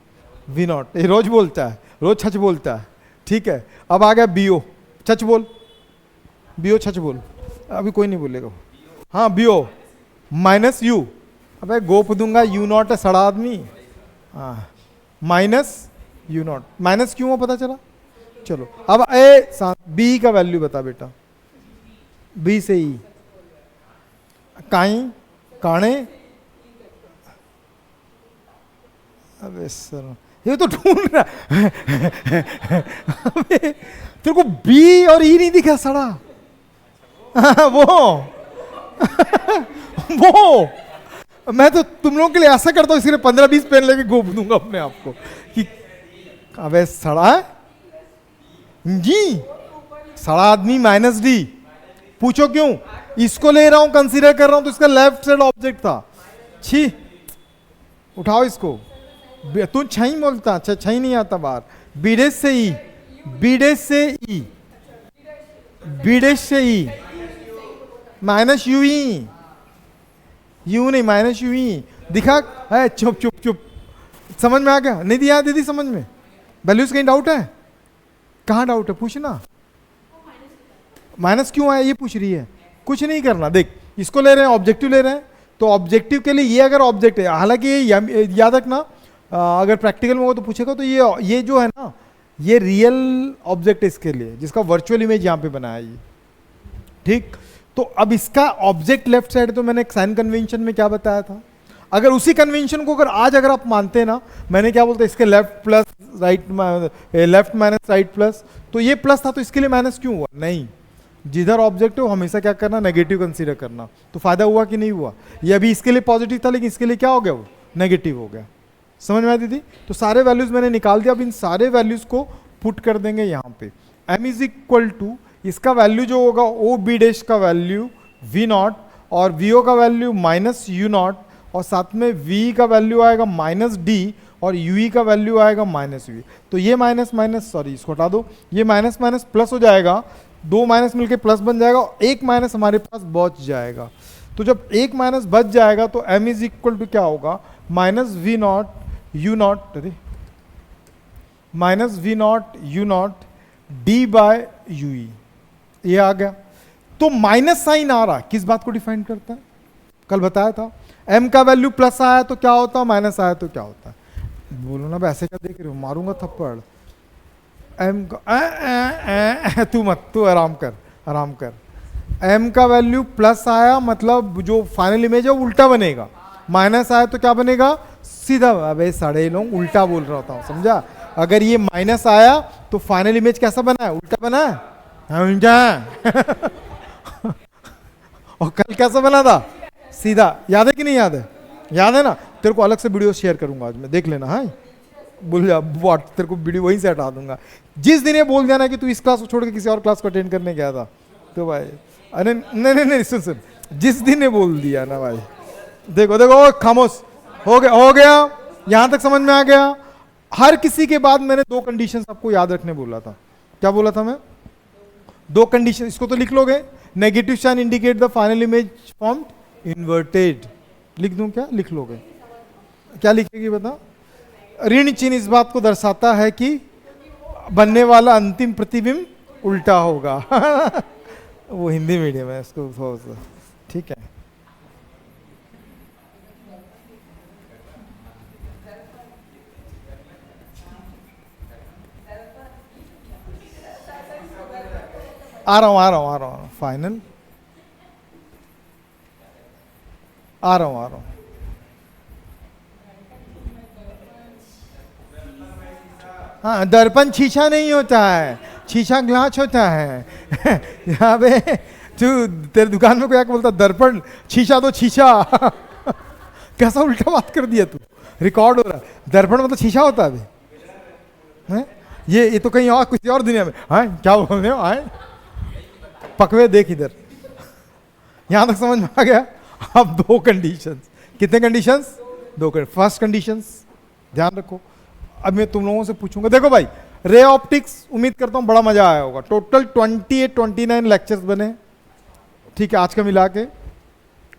वी नॉट, ये रोज बोलता है, रोज सच बोलता है, ठीक है। अब आ गया बीओ, सच बोल, बीओ सच बोल, अभी कोई नहीं बोलेगा। हाँ बीओ माइनस यू, अबे गोप दूंगा, यू नॉट है सड़ा आदमी। हाँ माइनस यू नॉट, माइनस क्यों हो पता चला। चलो अब ए बी का वैल्यू बता बेटा, बी से ई, काई काणे, अबे सर ये तो ढूंढ रहा तेरे को बी और ई नहीं दिखा सड़ा वो वो मैं तो तुम लोगों के लिए ऐसा करता हूं, इसलिए 15-20 पेन लेके गोप दूंगा अपने आप को कि अबे सड़ा है जी, सड़ा आदमी माइनस डी। पूछो क्यों, इसको ले रहा हूं, कंसीडर कर रहा हूं, तो इसका लेफ्ट साइड ऑब्जेक्ट था। छी, उठाओ इसको, तू छही बोलता, अच्छा छही नहीं आता बाहर। बीडेश से ई, बीडेश से ई, बीडेश से ई, माइनस यू ई, यू नहीं माइनस यू ई दिखा है। चुप चुप चुप, समझ में आ गया? नहीं दिया दीदी समझ में? वैल्यूज कहीं डाउट है? कहाँ डाउट है पूछना। माइनस क्यों आया ये पूछ रही है, कुछ नहीं करना। देख इसको ले रहे हैं, ऑब्जेक्टिव ले रहे हैं, तो ऑब्जेक्टिव के लिए ये अगर ऑब्जेक्ट है, हालांकि ये याद रखना, अगर प्रैक्टिकल में होगा तो पूछेगा, तो ये जो है ना, ये रियल ऑब्जेक्ट है इसके लिए, जिसका वर्चुअल इमेज यहाँ पे बनाया ये, ठीक। तो अब इसका ऑब्जेक्ट लेफ्ट साइड, तो मैंने एक साइन कन्वेंशन में क्या बताया था, अगर उसी कन्वेंशन को अगर आप मानते हैं ना, मैंने क्या बोलता, इसके left plus right, left minus right plus, तो ये प्लस था तो इसके लिए माइनस क्यों हुआ? नहीं, जिधर ऑब्जेक्ट हो हमेशा क्या करना, नेगेटिव कंसीडर करना। तो फायदा हुआ कि नहीं हुआ? ये अभी इसके लिए पॉजिटिव था, लेकिन इसके लिए क्या हो गया, वो नेगेटिव हो गया। समझ में आया दीदी? तो सारे वैल्यूज मैंने निकाल दिया, अब इन सारे वैल्यूज को पुट कर देंगे यहाँ पे। m इज इक्वल टू, इसका वैल्यू जो होगा ओ बी डैश का वैल्यू वी नॉट, और वी ओ का वैल्यू माइनस यू नॉट, और साथ में v का वैल्यू आएगा माइनस डी, और ue का वैल्यू आएगा माइनस वी। तो ये माइनस माइनस, सॉरी इसको हटा दो, ये माइनस माइनस प्लस हो जाएगा, दो माइनस मिलके प्लस बन जाएगा, और एक माइनस हमारे पास बच जाएगा। तो जब एक माइनस बच जाएगा तो m इज इक्वल टू क्या होगा, minus V not U naught, अरे minus V not U not D by U E, ये आ गया। तो माइनस साइन आ रहा किस बात को डिफाइन करता है, कल बताया था, m का वैल्यू प्लस आया तो क्या होता है, माइनस आया तो क्या होता है। बोलो ना ऐसे क्या देख रहे हो, मारूंगा थप्पड़। m का तू मत, तू आराम कर, आराम कर। m का वैल्यू प्लस आया मतलब जो फाइनल इमेज है वो उल्टा बनेगा, माइनस आया तो क्या बनेगा, सीधा। अबे साढ़े लोग उल्टा बोल रहा होता हूँ, समझा? अगर ये माइनस आया तो फाइनल इमेज कैसा बना है, उल्टा बना है, उल्टा और कल कैसा बना था, सीधा। याद है कि नहीं याद है? याद है ना? तेरे को अलग से वीडियो शेयर करूंगा आज मैं, देख लेना। हाँ बोल जा व्हाट, तेरे को वीडियो वहीं से हटा दूंगा। जिस दिन ये बोल देना कि तू इस क्लास को छोड़ के किसी और क्लास को अटेंड करने गया था, तो भाई अरे नहीं नहीं नहीं, सुन सुन, जिस दिन ये बोल दिया ना भाई, देखो देखो खामोश हो गया, यहां तक समझ में आ गया। हर किसी के बाद मैंने दो कंडीशन आपको याद रखने बोला था। क्या बोला था मैं? दो कंडीशन, इसको तो लिख लोगे। Negative sign indicate the final image formed inverted, लिख दूं क्या? लिख लोगे? क्या लिखेगी बता? ऋण चिन्ह इस बात को दर्शाता है कि बनने वाला अंतिम प्रतिबिंब उल्टा होगा। वो हिंदी मीडियम है, इसको ठीक है। आ रहा हूँ फाइनल आ रहा हूँ। हाँ, दर्पण शीशा नहीं होता है, शीशा ग्लास होता है। यहाँ पे तू तेरे दुकान में कोई आके बोलता दर्पण शीशा तो शीशा। कैसा उल्टा बात कर दिया तू, रिकॉर्ड हो रहा है। दर्पण मतलब शीशा होता है अभी, ये तो कहीं और किसी और दुनिया में, हाँ क्या बोल रहे हो, हाँ पकवे देख इधर। यहां तक समझ में आ गया। अब दो कंडीशंस, कितने कंडीशंस, दो। फर्स्ट कंडीशंस ध्यान रखो। अब मैं तुम लोगों से पूछूंगा, देखो भाई रे ऑप्टिक्स उम्मीद करता हूं बड़ा मजा आया होगा। टोटल 29 लेक्चर्स बने, ठीक है आज का मिला के,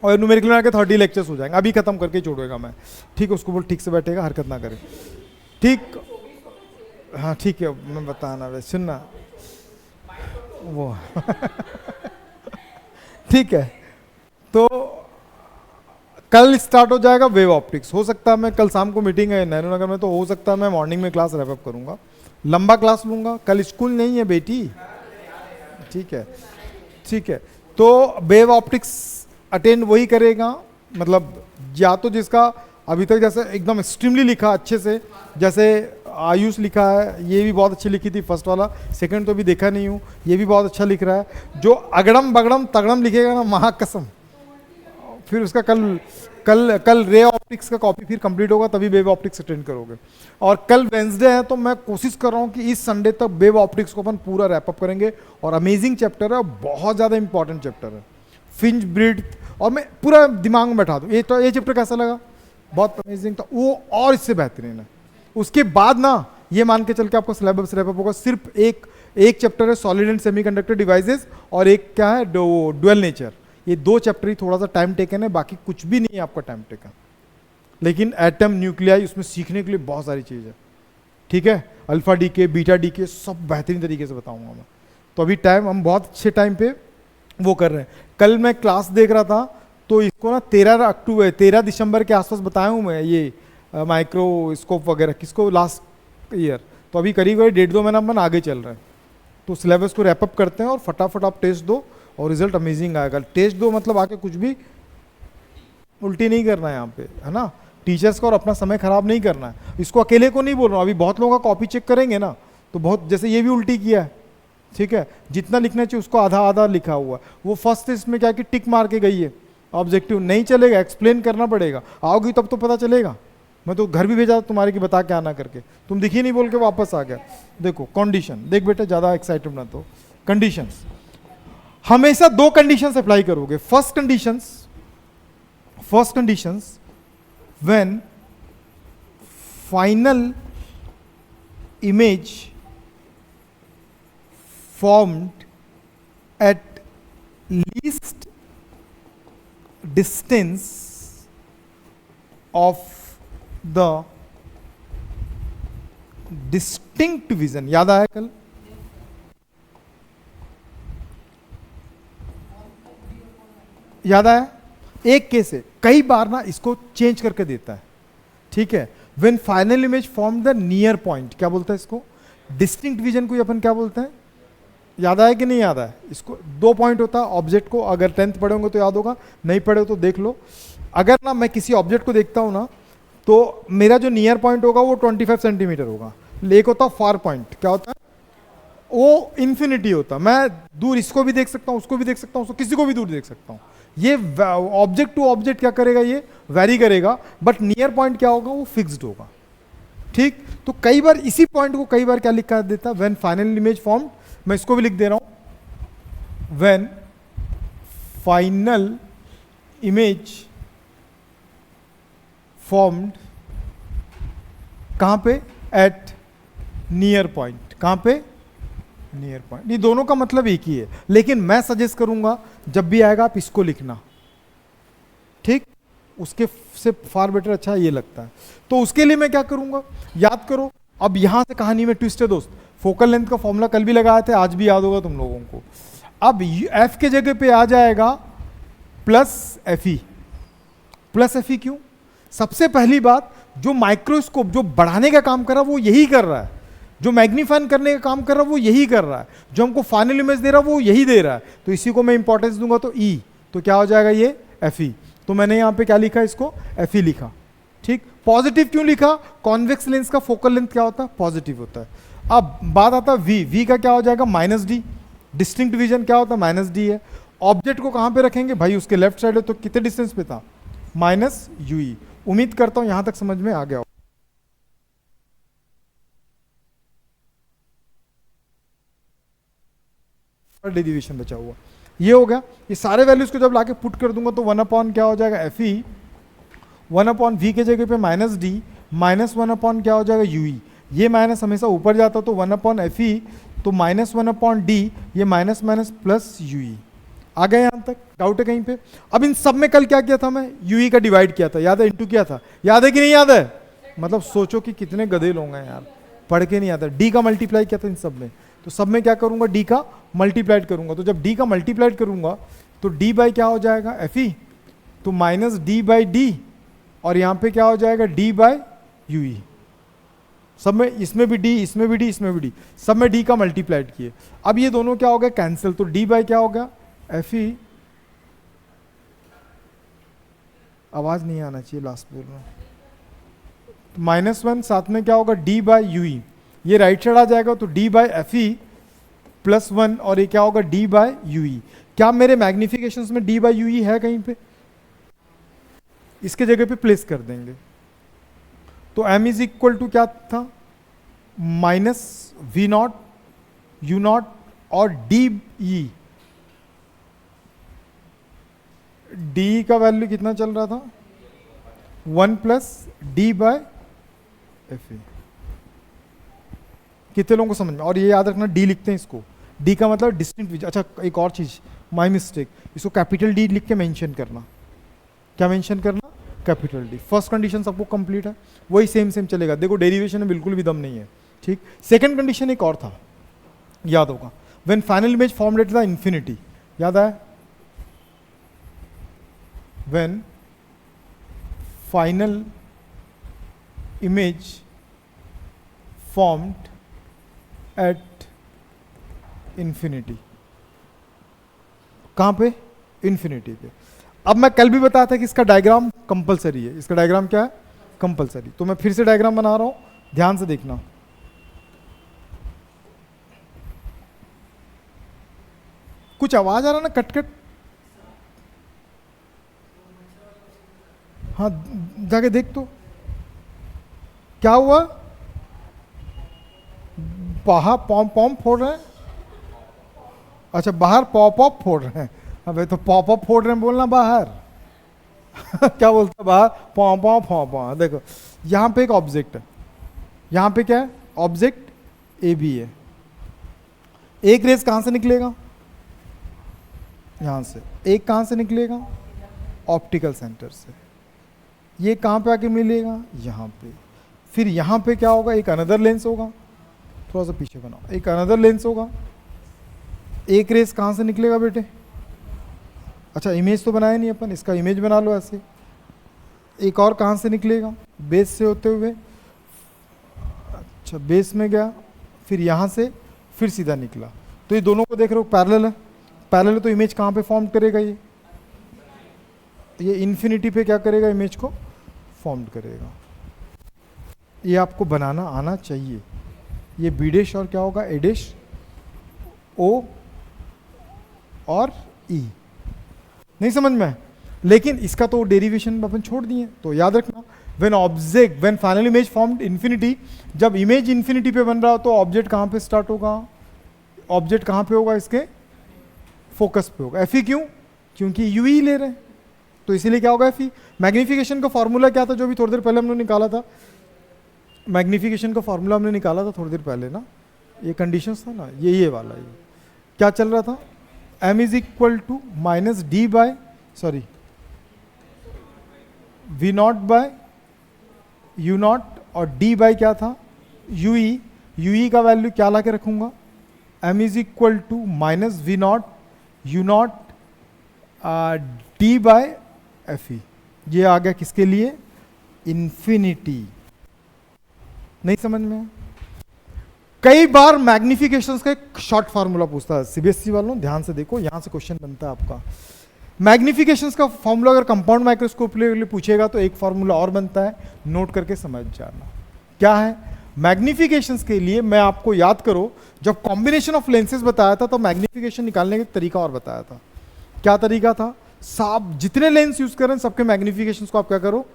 और न्यूमेरिकल मिला के 30 लेक्चर्स हो जाएंगे। अभी खत्म करके छोड़ेगा मैं, ठीक है उसको बोल ठीक से बैठेगा, हरकत ना करे, ठीक। हाँ ठीक है, मैं बताना वे सुनना वो ठीक है। तो कल स्टार्ट हो जाएगा वेव ऑप्टिक्स। हो सकता है मैं कल शाम को मीटिंग है नैनो नगर में, तो हो सकता है मैं मॉर्निंग में क्लास रैप अप करूंगा, लंबा क्लास लूंगा। कल स्कूल नहीं है बेटी, ठीक है ठीक है। तो वेव ऑप्टिक्स अटेंड वही करेगा, मतलब या तो जिसका अभी तक जैसे एकदम एक्सट्रीमली लिखा अच्छे से, जैसे आयुष लिखा है, ये भी बहुत अच्छी लिखी थी फर्स्ट वाला, सेकंड तो भी देखा नहीं हूँ, ये भी बहुत अच्छा लिख रहा है। जो अगड़म बगड़म तगड़म लिखेगा ना, महाकसम, फिर उसका कल रे ऑप्टिक्स का कॉपी फिर कंप्लीट होगा, तभी वेव ऑप्टिक्स अटेंड करोगे। और कल वेंसडे है, तो मैं कोशिश कर रहा हूँ कि इस संडे तक वेव ऑप्टिक्स को अपन पूरा रैप अप करेंगे। और अमेजिंग चैप्टर है, बहुत ज़्यादा इंपॉर्टेंट चैप्टर है, फ्रिंज ब्रिड्थ, और मैं पूरा दिमाग में बैठा दूँ। ये चैप्टर कैसा लगा, बहुत अमेजिंग था वो, और इससे बेहतरीन है। उसके बाद ना ये मान के चल के आपको सिलेबस रैप अप होगा, सिर्फ एक चैप्टर है सॉलिड एंड सेमीकंडक्टर डिवाइसेस, और एक क्या है ड्यूअल नेचर। ये दो चैप्टर ही थोड़ा सा टाइम टेकन है, बाकी कुछ भी नहीं है आपका टाइम टेकन। लेकिन एटम न्यूक्लियाई उसमें सीखने के लिए बहुत सारी चीज़ है, ठीक है। अल्फा डी के, बीटा डी के, सब बेहतरीन तरीके से बताऊंगा मैं। तो अभी टाइम हम बहुत अच्छे टाइम पे वो कर रहे हैं। कल मैं क्लास देख रहा था, तो इसको ना 13 दिसंबर के आसपास बताया हूँ मैं, ये माइक्रोस्कोप वगैरह किसको लास्ट ईयर। तो अभी करीब 1.5-2 महीना अपन आगे चल रहे हैं। तो सिलेबस को रैप अप करते हैं और फटाफट आप टेस्ट दो, और रिजल्ट अमेजिंग आएगा। टेस्ट दो मतलब आके कुछ भी उल्टी नहीं करना है यहाँ पे, है ना, टीचर्स का और अपना समय खराब नहीं करना है। इसको अकेले को नहीं बोल रहा हूँ, अभी बहुत लोगों का कॉपी चेक करेंगे ना, तो बहुत, जैसे ये भी उल्टी किया है, ठीक है, जितना लिखना चाहिए उसको आधा आधा लिखा हुआ है। वो फर्स्ट इसमें क्या कि टिक मार के गई है, ऑब्जेक्टिव नहीं चलेगा, एक्सप्लेन करना पड़ेगा। आओगी तब तो पता चलेगा। मैं तो घर भी भेजा तुम्हारे की बता के आना करके, तुम दिखी नहीं बोल के वापस आ गया। देखो कंडीशन देख बेटा, ज़्यादा एक्साइटेड ना तो। कंडीशंस हमेशा दो कंडीशंस अप्लाई करोगे। First conditions when final image formed at least distance of the distinct vision। याद आया कल, याद आया। एक केस है, कई बार ना इसको चेंज करके देता है, ठीक है। When final image form the near point, क्या बोलता है इसको, डिस्टिंक्ट विजन को अपन क्या बोलते हैं, याद आया कि नहीं याद आया। इसको 2 पॉइंट होता है ऑब्जेक्ट को, अगर 10th पढ़े होंगे तो याद होगा, नहीं पढ़े हो तो देख लो। अगर ना मैं किसी ऑब्जेक्ट को देखता हूं ना, तो मेरा जो नियर पॉइंट होगा वो 25 सेंटीमीटर होगा। एक होता फार पॉइंट, क्या होता है, वो इन्फिनिटी होता है। मैं दूर इसको भी देख सकता हूं, उसको भी देख सकता हूं, उसको किसी को भी दूर देख सकता हूं। ये ऑब्जेक्ट टू ऑब्जेक्ट क्या करेगा, ये वेरी करेगा, बट नियर पॉइंट क्या होगा, वो फिक्स्ड होगा, ठीक। तो कई बार इसी पॉइंट को कई बार क्या लिखा देता है, व्हेन फाइनल इमेज फॉर्म। मैं इसको भी लिख दे रहा हूं, व्हेन फाइनल इमेज फॉर्म्ड, कहां पे, एट नियर पॉइंट। कहां पे, नियर पॉइंट। ये दोनों का मतलब एक ही है, लेकिन मैं सजेस्ट करूंगा जब भी आएगा आप इसको लिखना, ठीक। उसके से फार बेटर अच्छा ये लगता है। तो उसके लिए मैं क्या करूंगा, याद करो। अब यहां से कहानी में ट्विस्ट है दोस्त, फोकल लेंथ का फॉर्मूला कल भी लगाए थे, आज भी याद होगा तुम लोगों को। अब एफ के जगह पे आ जाएगा plus F E. Plus F E क्यों, सबसे पहली बात, जो माइक्रोस्कोप जो बढ़ाने का काम कर रहा है वो यही कर रहा है, जो मैग्नीफाइन करने का काम कर रहा है वो यही कर रहा है, जो हमको फाइनल इमेज दे रहा है वो यही दे रहा है। तो इसी को मैं इंपॉर्टेंस दूंगा, तो ई, तो क्या हो जाएगा ये एफ ई। तो मैंने यहां पे क्या लिखा, इसको एफ ई लिखा, ठीक। पॉजिटिव क्यों लिखा, कॉन्वेक्स लेंस का फोकल लेंथ क्या होता है, पॉजिटिव होता है। अब बात आता है वी, वी का क्या हो जाएगा, माइनस डी। डिस्टिंक्ट विजन क्या होता है, माइनस डी है। ऑब्जेक्ट को कहां पे रखेंगे भाई, उसके लेफ्ट साइड है, तो कितने डिस्टेंस पे था, माइनस यूई। उम्मीद करता हूं यहां तक समझ में आ गया। डेरिवेशन बचा हुआ, ये हो गया। ये सारे वैल्यूज को जब लाके पुट कर दूंगा तो 1 अपॉन क्या हो जाएगा एफ ई, 1 अपॉन वी के जगह पे माइनस डी, माइनस 1 अपॉन क्या हो जाएगा यू ई, ये माइनस हमेशा ऊपर जाता तो 1 अपॉन एफ ई, तो माइनस 1 अपॉन डी, ये minus minus plus U E. आ गए यहाँ तक, डाउट है कहीं पे? अब इन सब में कल क्या किया था मैं, यू ई का डिवाइड किया था, याद है? इंटू किया था, याद है कि नहीं याद है? मतलब सोचो कि कितने गधे लोग हैं यार, पढ़ के नहीं आता। डी का मल्टीप्लाई किया था इन सब में, तो सब में क्या करूंगा, डी का मल्टीप्लाइड करूंगा। तो जब डी का मल्टीप्लाइड करूंगा तो डी बाई क्या हो जाएगा एफ ई, तो माइनस डी बाई डी, और यहां पे क्या हो जाएगा डी बाई यू ई। सब में, इसमें भी डी, इसमें भी डी, इसमें भी डी, सब में डी का मल्टीप्लाइड किए। अब ये दोनों क्या हो गया कैंसिल, तो डी बाई क्या हो गया एफ ई, आवाज नहीं आना चाहिए लास्ट बोल रहा हूं, माइनस 1 साथ में क्या होगा डी बाई यू ई, ये राइट साइड आ जाएगा तो D by F E plus 1, और ये क्या होगा डी बाई यू ई। क्या मेरे मैग्निफिकेशंस में डी बाई यू ई है कहीं पे? इसके जगह पे प्लेस कर देंगे। तो m इज इक्वल टू क्या था, minus V not U not और डी ई। डी का वैल्यू कितना चल रहा था 1 plus D by F A. कितने लोगों को समझ में? और ये याद रखना डी लिखते हैं इसको, डी का मतलब डिस्टिंक्ट। अच्छा एक और चीज, माय मिस्टेक, इसको कैपिटल डी लिख के मेंशन करना। क्या मेंशन करना? Capital D. फर्स्ट कंडीशन सबको कंप्लीट है, वही सेम सेम चलेगा। देखो डेरिवेशन में बिल्कुल भी दम नहीं है, ठीक। सेकंड कंडीशन एक और था, याद होगा, when final image formed at the infinity, याद आया? when final image formed at infinity, कहाँ पे? infinity पे। अब मैं कल भी बताया था कि इसका डायग्राम कंपलसरी है। इसका डायग्राम क्या है? कंपलसरी। तो मैं फिर से डायग्राम बना रहा हूं, ध्यान से देखना। कुछ आवाज आ रहा ना कट कट? हाँ जाके देख तो क्या हुआ। बाहर पॉम पॉम फोड़ रहे हैं। अच्छा बाहर पॉप अप फोड़ रहे हैं। अबे तो पॉप अप फोड़ रहे हैं बोलना बाहर। क्या बोलता बाहर? पॉम पॉम पॉम पॉम। देखो यहाँ पे एक ऑब्जेक्ट है, यहाँ पे क्या है? ऑब्जेक्ट ए बी है। एक रेस कहाँ से निकलेगा? यहाँ से। एक कहाँ से निकलेगा? ऑप्टिकल सेंटर से। ये कहाँ पे आके मिलेगा? यहाँ पे। फिर यहाँ पे क्या होगा? एक अनदर लेंस होगा, थोड़ा सा पीछे बनाओ, एक अनदर लेंस होगा। एक रेस कहाँ से निकलेगा बेटे? अच्छा इमेज तो बनाया नहीं अपन, इसका इमेज बना लो ऐसे। एक और कहाँ से निकलेगा? बेस से होते हुए। अच्छा बेस में गया, फिर यहाँ से फिर सीधा निकला। तो ये दोनों को देख रहे हो पैरेलल है। पैरेलल है तो इमेज कहाँ पे फॉर्म करेगा? ये इन्फिनिटी पे क्या करेगा? इमेज को फॉर्म करेगा। ये आपको बनाना आना चाहिए। ये बी डैश और क्या होगा? ए डैश, ओ और ई। नहीं समझ में? लेकिन इसका तो डेरिवेशन अपन छोड़ दिए। तो याद रखना, when object, when final image formed infinity, जब इमेज इन्फिनिटी पे बन रहा हो तो ऑब्जेक्ट कहाँ पे स्टार्ट होगा? ऑब्जेक्ट कहाँ पे होगा? इसके फोकस पे होगा। एफ ई क्यों? क्योंकि यू ई ले रहे हैं, तो इसीलिए क्या होगा? F E. मैग्निफिकेशन का फॉर्मूला क्या था जो भी थोड़ी देर पहले हमने निकाला था? मैग्निफिकेशन का फॉर्मूला हमने निकाला था थोड़ी देर पहले ना, ये कंडीशंस था ना, ये वाला। ये क्या चल रहा था? m is equal to minus D by, sorry V not by U not, और d बाय क्या था? You E. यू ई का वैल्यू क्या ला के रखूंगा? m is equal to minus V not U not d by F E. ये आ गया किसके लिए? इंफिनिटी। नहीं समझ में? कई बार मैग्निफिकेशंस का एक शॉर्ट फार्मूला पूछता है सीबीएसई वालों, ध्यान से देखो, यहां से क्वेश्चन बनता है आपका। मैग्निफिकेशंस का फार्मूला अगर कंपाउंड माइक्रोस्कोप के लिए पूछेगा तो एक फार्मूला और बनता है, नोट करके समझ जाना। क्या है? मैग्निफिकेशंस के लिए मैं आपको याद करो, जब कॉम्बिनेशन ऑफ लेंसेज बताया था तो मैग्निफिकेशन निकालने का तरीका और बताया था। क्या तरीका था? आप जितने लेंस यूज करें सबके मैग्निफिकेशंस को आप क्या करो?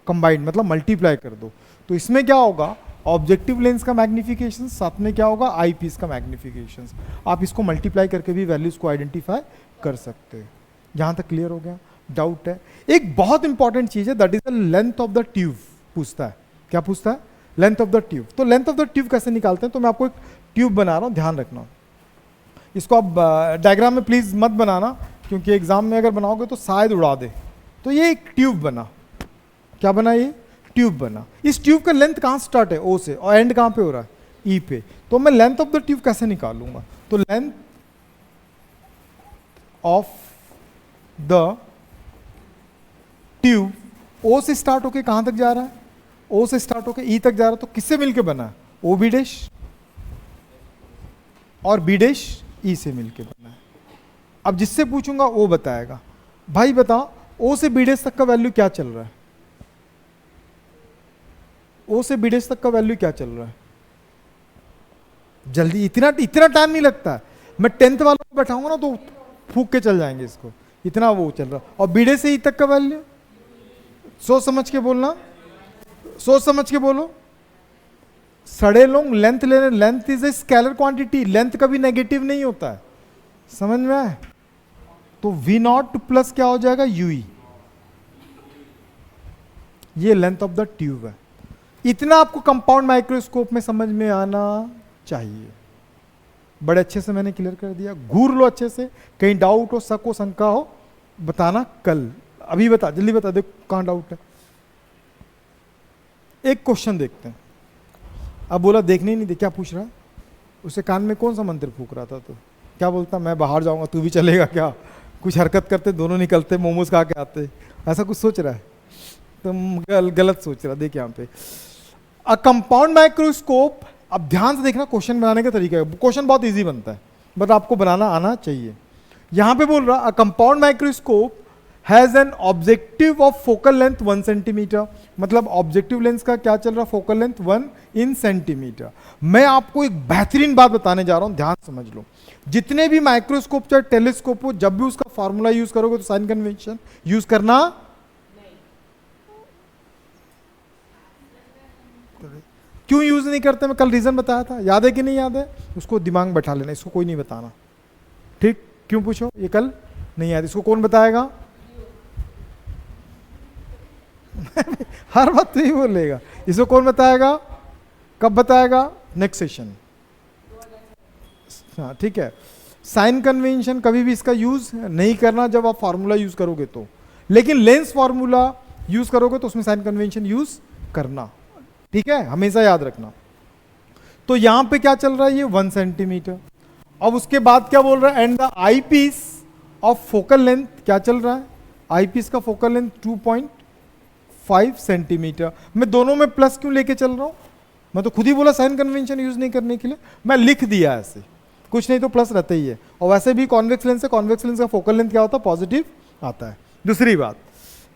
कंबाइंड, मतलब मल्टीप्लाई कर दो। तो इसमें क्या होगा? ऑब्जेक्टिव लेंस का मैग्निफिकेशन, साथ में क्या होगा, आई पीस का मैग्निफिकेशन। आप इसको मल्टीप्लाई करके भी वैल्यूज को आइडेंटिफाई कर सकते हैं। यहां तक क्लियर हो गया? डाउट है? एक बहुत इंपॉर्टेंट चीज है, that is the length of the tube पूछता है। क्या पूछता है? Length of the tube. तो लेंथ ऑफ द ट्यूब कैसे निकालते हैं? तो मैं आपको एक ट्यूब बना रहा हूं, ध्यान रखना। इसको आप डायग्राम में प्लीज मत बनाना, क्योंकि एग्जाम में अगर बनाओगे तो शायद उड़ा दे। तो ये एक ट्यूब बना। क्या बना? ये ट्यूब बना। इस ट्यूब का लेंथ कहां स्टार्ट है? ओ से, और एंड कहां पे हो रहा है? ई पे। तो मैं लेंथ ऑफ द ट्यूब कैसे निकालूंगा? तो लेंथ ऑफ द ट्यूब ओ से स्टार्ट होके कहां तक जा रहा है? ओ से स्टार्ट होके ई तक जा रहा है। तो किससे मिलके बना है? ओ बी डैश, और बी डैश ई से मिलके बना है। अब जिससे पूछूंगा वो बताएगा। भाई बताओ, ओ से बी डैश तक का वैल्यू क्या चल रहा है? ओ से बी डैश तक का वैल्यू क्या चल रहा है? जल्दी, इतना इतना टाइम नहीं लगता है। मैं 10th वालों को बैठाऊंगा ना तो फूक के चल जाएंगे इसको, इतना वो चल रहा। और बी डैश से ई तक का वैल्यू सोच समझ के बोलना, सोच समझ के बोलो। सड़े लोग लेंथ ले रहे। Length is a scalar quantity, length कभी नेगेटिव नहीं होता है, समझ में आए? तो वी नॉट प्लस क्या हो जाएगा? यूई। ये लेंथ ऑफ द ट्यूब है। इतना आपको कंपाउंड माइक्रोस्कोप में समझ में आना चाहिए। बड़े अच्छे से मैंने क्लियर कर दिया। घूर लो अच्छे से, कहीं डाउट हो, शक हो, शंका हो, बताना कल। अभी बता, जल्दी बता दे कहां डाउट है। एक क्वेश्चन देखते हैं। अब बोला देखने ही नहीं दे, क्या पूछ रहा है? उसे कान में कौन सा मंत्र फूक रहा था? तो क्या बोलता, मैं बाहर जाऊंगा तू भी चलेगा क्या? कुछ हरकत करते, दोनों निकलते, मोमोज खा के आते, ऐसा कुछ सोच रहा है? तो गलत सोच रहा। देख यहाँ पे अ कंपाउंड माइक्रोस्कोप। अब ध्यान से देखना क्वेश्चन बनाने का तरीका है। क्वेश्चन बहुत इजी बनता है, बट आपको बनाना आना चाहिए। यहां पे बोल रहा a compound microscope has an objective of focal length 1 centimetre. मतलब ऑब्जेक्टिव लेंस का क्या चल रहा? फोकल लेंथ 1 इन सेंटीमीटर। मैं आपको एक बेहतरीन बात बताने जा रहा हूं, ध्यान समझ लो। जितने भी माइक्रोस्कोप चाहे टेलीस्कोप हो, जब भी उसका फॉर्मूला यूज करोगे तो साइन कन्वेंशन यूज करना। क्यों यूज नहीं करते? मैं कल रीजन बताया था, याद है कि नहीं याद है? उसको दिमाग में बैठा लेना, इसको कोई नहीं बताना, ठीक? क्यों पूछो? ये कल नहीं याद, इसको कौन बताएगा? हर बात तो ही बोलेगा। इसको कौन बताएगा? कब बताएगा? Next session. हाँ ठीक है। साइन कन्वेंशन कभी भी इसका यूज नहीं करना जब आप फार्मूला यूज करोगे तो, लेकिन लेंस फार्मूला यूज करोगे तो उसमें साइन कन्वेंशन यूज करना, ठीक है? हमेशा याद रखना। तो यहां पे क्या चल रहा है? ये 1 सेंटीमीटर। अब उसके बाद क्या बोल रहा है? And the eyepiece of focal length क्या चल रहा है? आई पीस का फोकल लेंथ 2.5 सेंटीमीटर। मैं दोनों में प्लस क्यों लेके चल रहा हूं? मैं तो खुद ही बोला साइन कन्वेंशन यूज नहीं करने के लिए, मैं लिख दिया ऐसे, कुछ नहीं तो प्लस रहता ही है। और वैसे भी कॉन्वेक्स लेंस है, कॉन्वेक्स लेंस का फोकल लेंथ क्या होता है? पॉजिटिव आता है। दूसरी बात,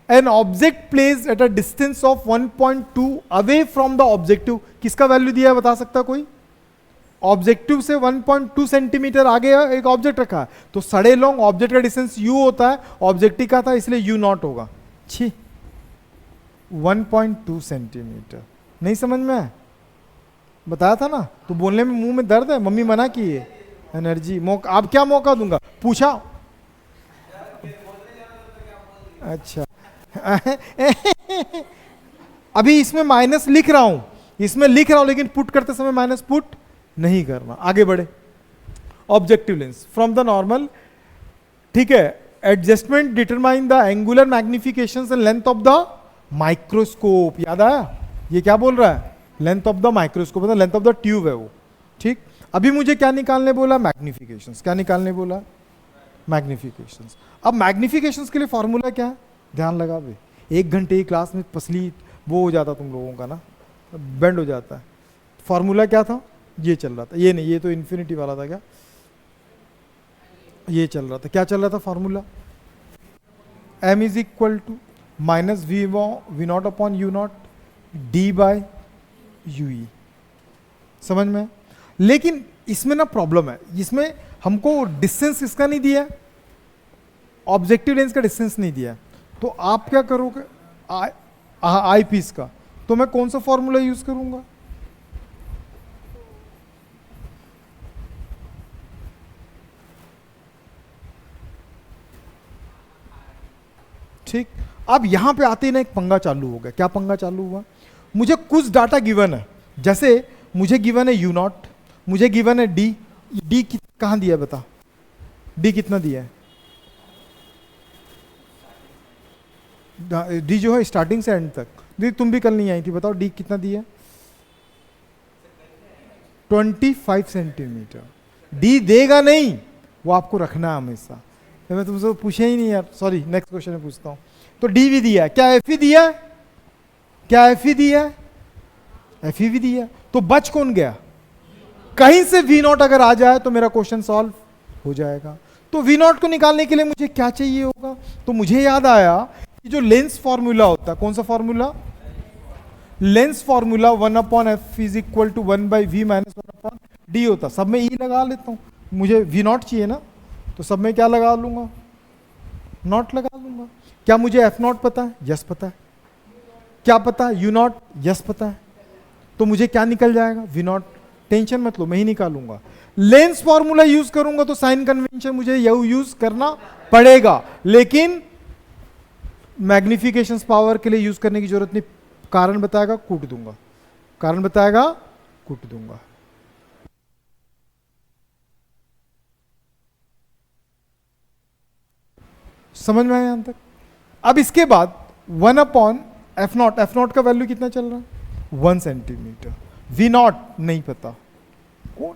an object place at a distance of 1.2 away from the objective. किसका वैल्यू दिया है, बता सकता कोई? ऑब्जेक्टिव से 1.2 सेंटीमीटर आगे एक ऑब्जेक्ट रखा है, तो सड़े लॉन्ग ऑब्जेक्ट का डिस्टेंस यू होता है, ऑब्जेक्टिव का था इसलिए यू नॉट होगा। छी, 1.2 सेंटीमीटर। नहीं समझ में आया? बताया था ना। तो बोलने में मुंह में दर्द है, मम्मी मना की है। एनर्जी मौका, आप क्या मौका दूंगा? पूछा। अच्छा अभी इसमें माइनस लिख रहा हूं, इसमें लिख रहा हूं, लेकिन पुट करते समय माइनस पुट नहीं करना। आगे बढ़े। Objective lens from the normal, ठीक है। Adjustment determine the angular magnification and length of the microscope. याद आया? ये क्या बोल रहा है? लेंथ ऑफ द माइक्रोस्कोप, मतलब लेंथ ऑफ द ट्यूब है वो, ठीक। अभी मुझे क्या निकालने बोला? मैग्निफिकेशंस। क्या निकालने बोला? मैग्निफिकेशंस। अब मैग्निफिकेशंस के लिए फॉर्मूला क्या है? ध्यान लगा भाई, 1 घंटे की क्लास में पसली वो हो जाता तुम लोगों का ना, बेंड हो जाता है। फॉर्मूला क्या था? ये चल रहा था, ये नहीं, ये तो इन्फिनिटी वाला था। क्या ये चल रहा था? क्या चल रहा था formula? m is equal to minus V not upon U not D by U E. समझ में? लेकिन इसमें ना प्रॉब्लम है, इसमें हमको डिस्टेंस किसका नहीं दिया? ऑब्जेक्टिव लेंस का डिस्टेंस नहीं दिया। तो आप क्या करोगे? आई पीस का। तो मैं कौन सा फॉर्मूला यूज करूंगा? ठीक, अब यहां पे आते ही ना एक पंगा चालू हो गया। क्या पंगा चालू हुआ? मुझे कुछ डाटा गिवन है, जैसे मुझे गिवन है यू नॉट, मुझे गिवन है डी। डी कहां दिया है बता, डी कितना दिया है? डी जो है स्टार्टिंग से एंड तक। दी तुम भी कल नहीं आई थी, बताओ डी कितना दिया है? 25 सेंटीमीटर। डी देगा नहीं, वो आपको रखना है हमेशा। मैं तुमसे पूछे ही नहीं यार, सॉरी, नेक्स्ट क्वेश्चन में पूछता हूं। तो डी भी दिया है, क्या एफ ही दिया है? क्या एफ ही दिया है? एफ ही भी दिया है। तो बच कौन गया? कहीं से वी नॉट अगर आ जाए तो मेरा क्वेश्चन सॉल्व हो जाएगा। तो वी नॉट को निकालने के लिए मुझे क्या चाहिए होगा? तो मुझे याद आया कि जो लेंस फॉर्मूला होता है, कौन सा formula? Lens formula 1/f is equal to 1/v minus 1/d होता। सब में ई लगा लेता हूं, मुझे वी नॉट चाहिए ना, तो सब में क्या लगा लूंगा? नॉट लगा लूंगा। क्या मुझे एफ नॉट पता है? यस पता है। क्या पता है? यू नॉट, यस पता है। तो मुझे क्या निकल जाएगा? V not. टेंशन मत लो, मैं ही निकालूंगा। लेंस फॉर्मूला यूज करूंगा तो साइन कन्वेंशन मुझे यूज करना पड़ेगा, लेकिन मैग्निफिकेशन पावर के लिए यूज करने की जरूरत नहीं। कारण बताएगा, कूट दूंगा। कारण बताएगा, कूट दूंगा। समझ में आया यहां तक? अब इसके बाद 1/f0, एफ नॉट का वैल्यू कितना चल रहा है? 1 सेंटीमीटर। वी नॉट नहीं पता, कौन?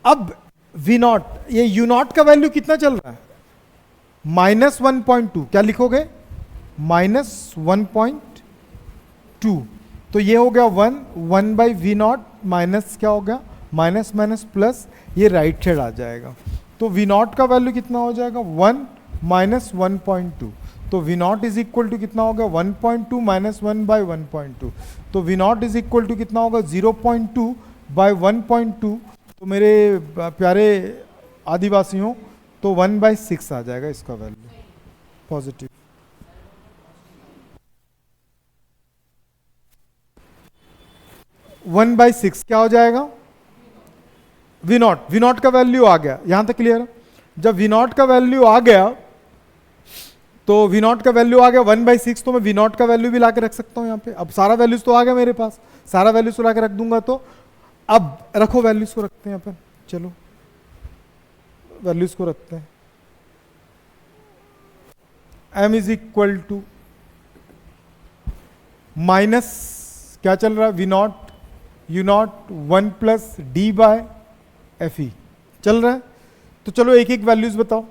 अब वी नॉट, ये यू नॉट का वैल्यू कितना चल रहा है? -1.2। क्या लिखोगे? -1.2। तो ये हो गया 1/v नॉट माइनस क्या हो गया? माइनस माइनस प्लस, ये राइट साइड आ जाएगा। तो वी नॉट का वैल्यू कितना हो जाएगा? 1 माइनस 1.2। तो V not is equal to कितना होगा? 1.2 माइनस 1/1.2। तो V not is equal to कितना होगा? 0.2/1.2। तो मेरे प्यारे आदिवासियों, तो 1/6 आ जाएगा इसका value, positive. One by six क्या हो जाएगा? V not. वी नॉट का वैल्यू आ गया, यहां तक क्लियर है? जब वी नॉट का वैल्यू आ गया, तो वी नॉट का वैल्यू आ गया 1/6, तो मैं वी नॉट का वैल्यू भी ला के रख सकता हूं यहां पे। अब सारा वैल्यूज तो आ गया मेरे पास, सारा वैल्यूज तो ला के रख दूंगा। तो अब रखो, वैल्यूज को रखते हैं अपन। चलो वैल्यूज को रखते हैं। m is equal to minus क्या चल रहा है? V not, U not, 1 plus D by F E चल रहा है। तो चलो एक एक वैल्यूज बताओ।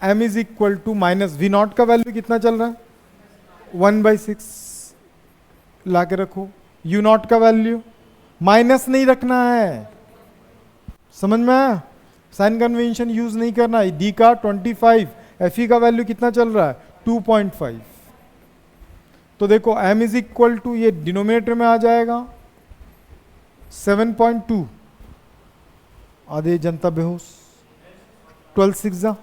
m is equal to minus V not का वैल्यू कितना चल रहा है? 1/6 ला के रखो। यू नॉट का वैल्यू माइनस नहीं रखना है, समझ में आया? साइन कन्वेंशन यूज नहीं करना है। डी का 25, एफ ई का वैल्यू कितना चल रहा है? 2.5। तो देखो m इज इक्वल टू, ये डिनोमिनेटर में आ जाएगा 7.2। आधे जनता बेहोश, 12 6 जा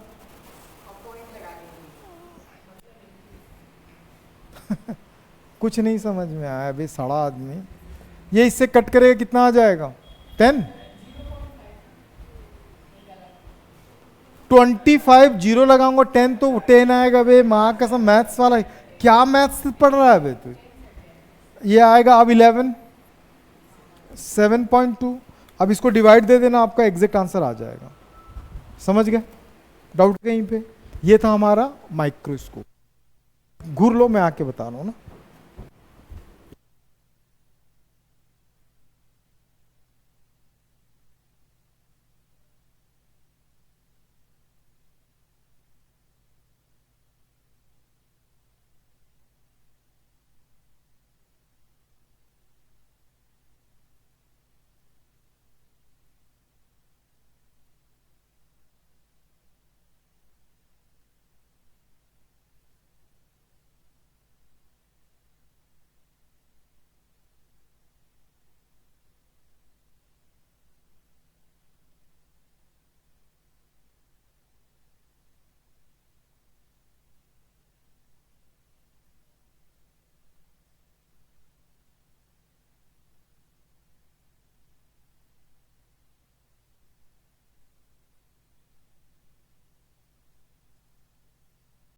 कुछ नहीं समझ में आया अभी, सड़ा आदमी। ये इससे कट करेगा कितना आ जाएगा? 10। 25 जीरो लगाऊंगा 10 तो 10 आएगा। बे माँ कसम, मैथ्स वाला क्या मैथ्स पढ़ रहा है बे तू? ये आएगा अब 11, 7.2। अब इसको डिवाइड दे देना, आपका एग्जैक्ट आंसर आ जाएगा। समझ गए? डाउट कहीं पे? ये था हमारा माइक्रोस्कोप। घूर लो, मैं आके बता रहा हूं ना।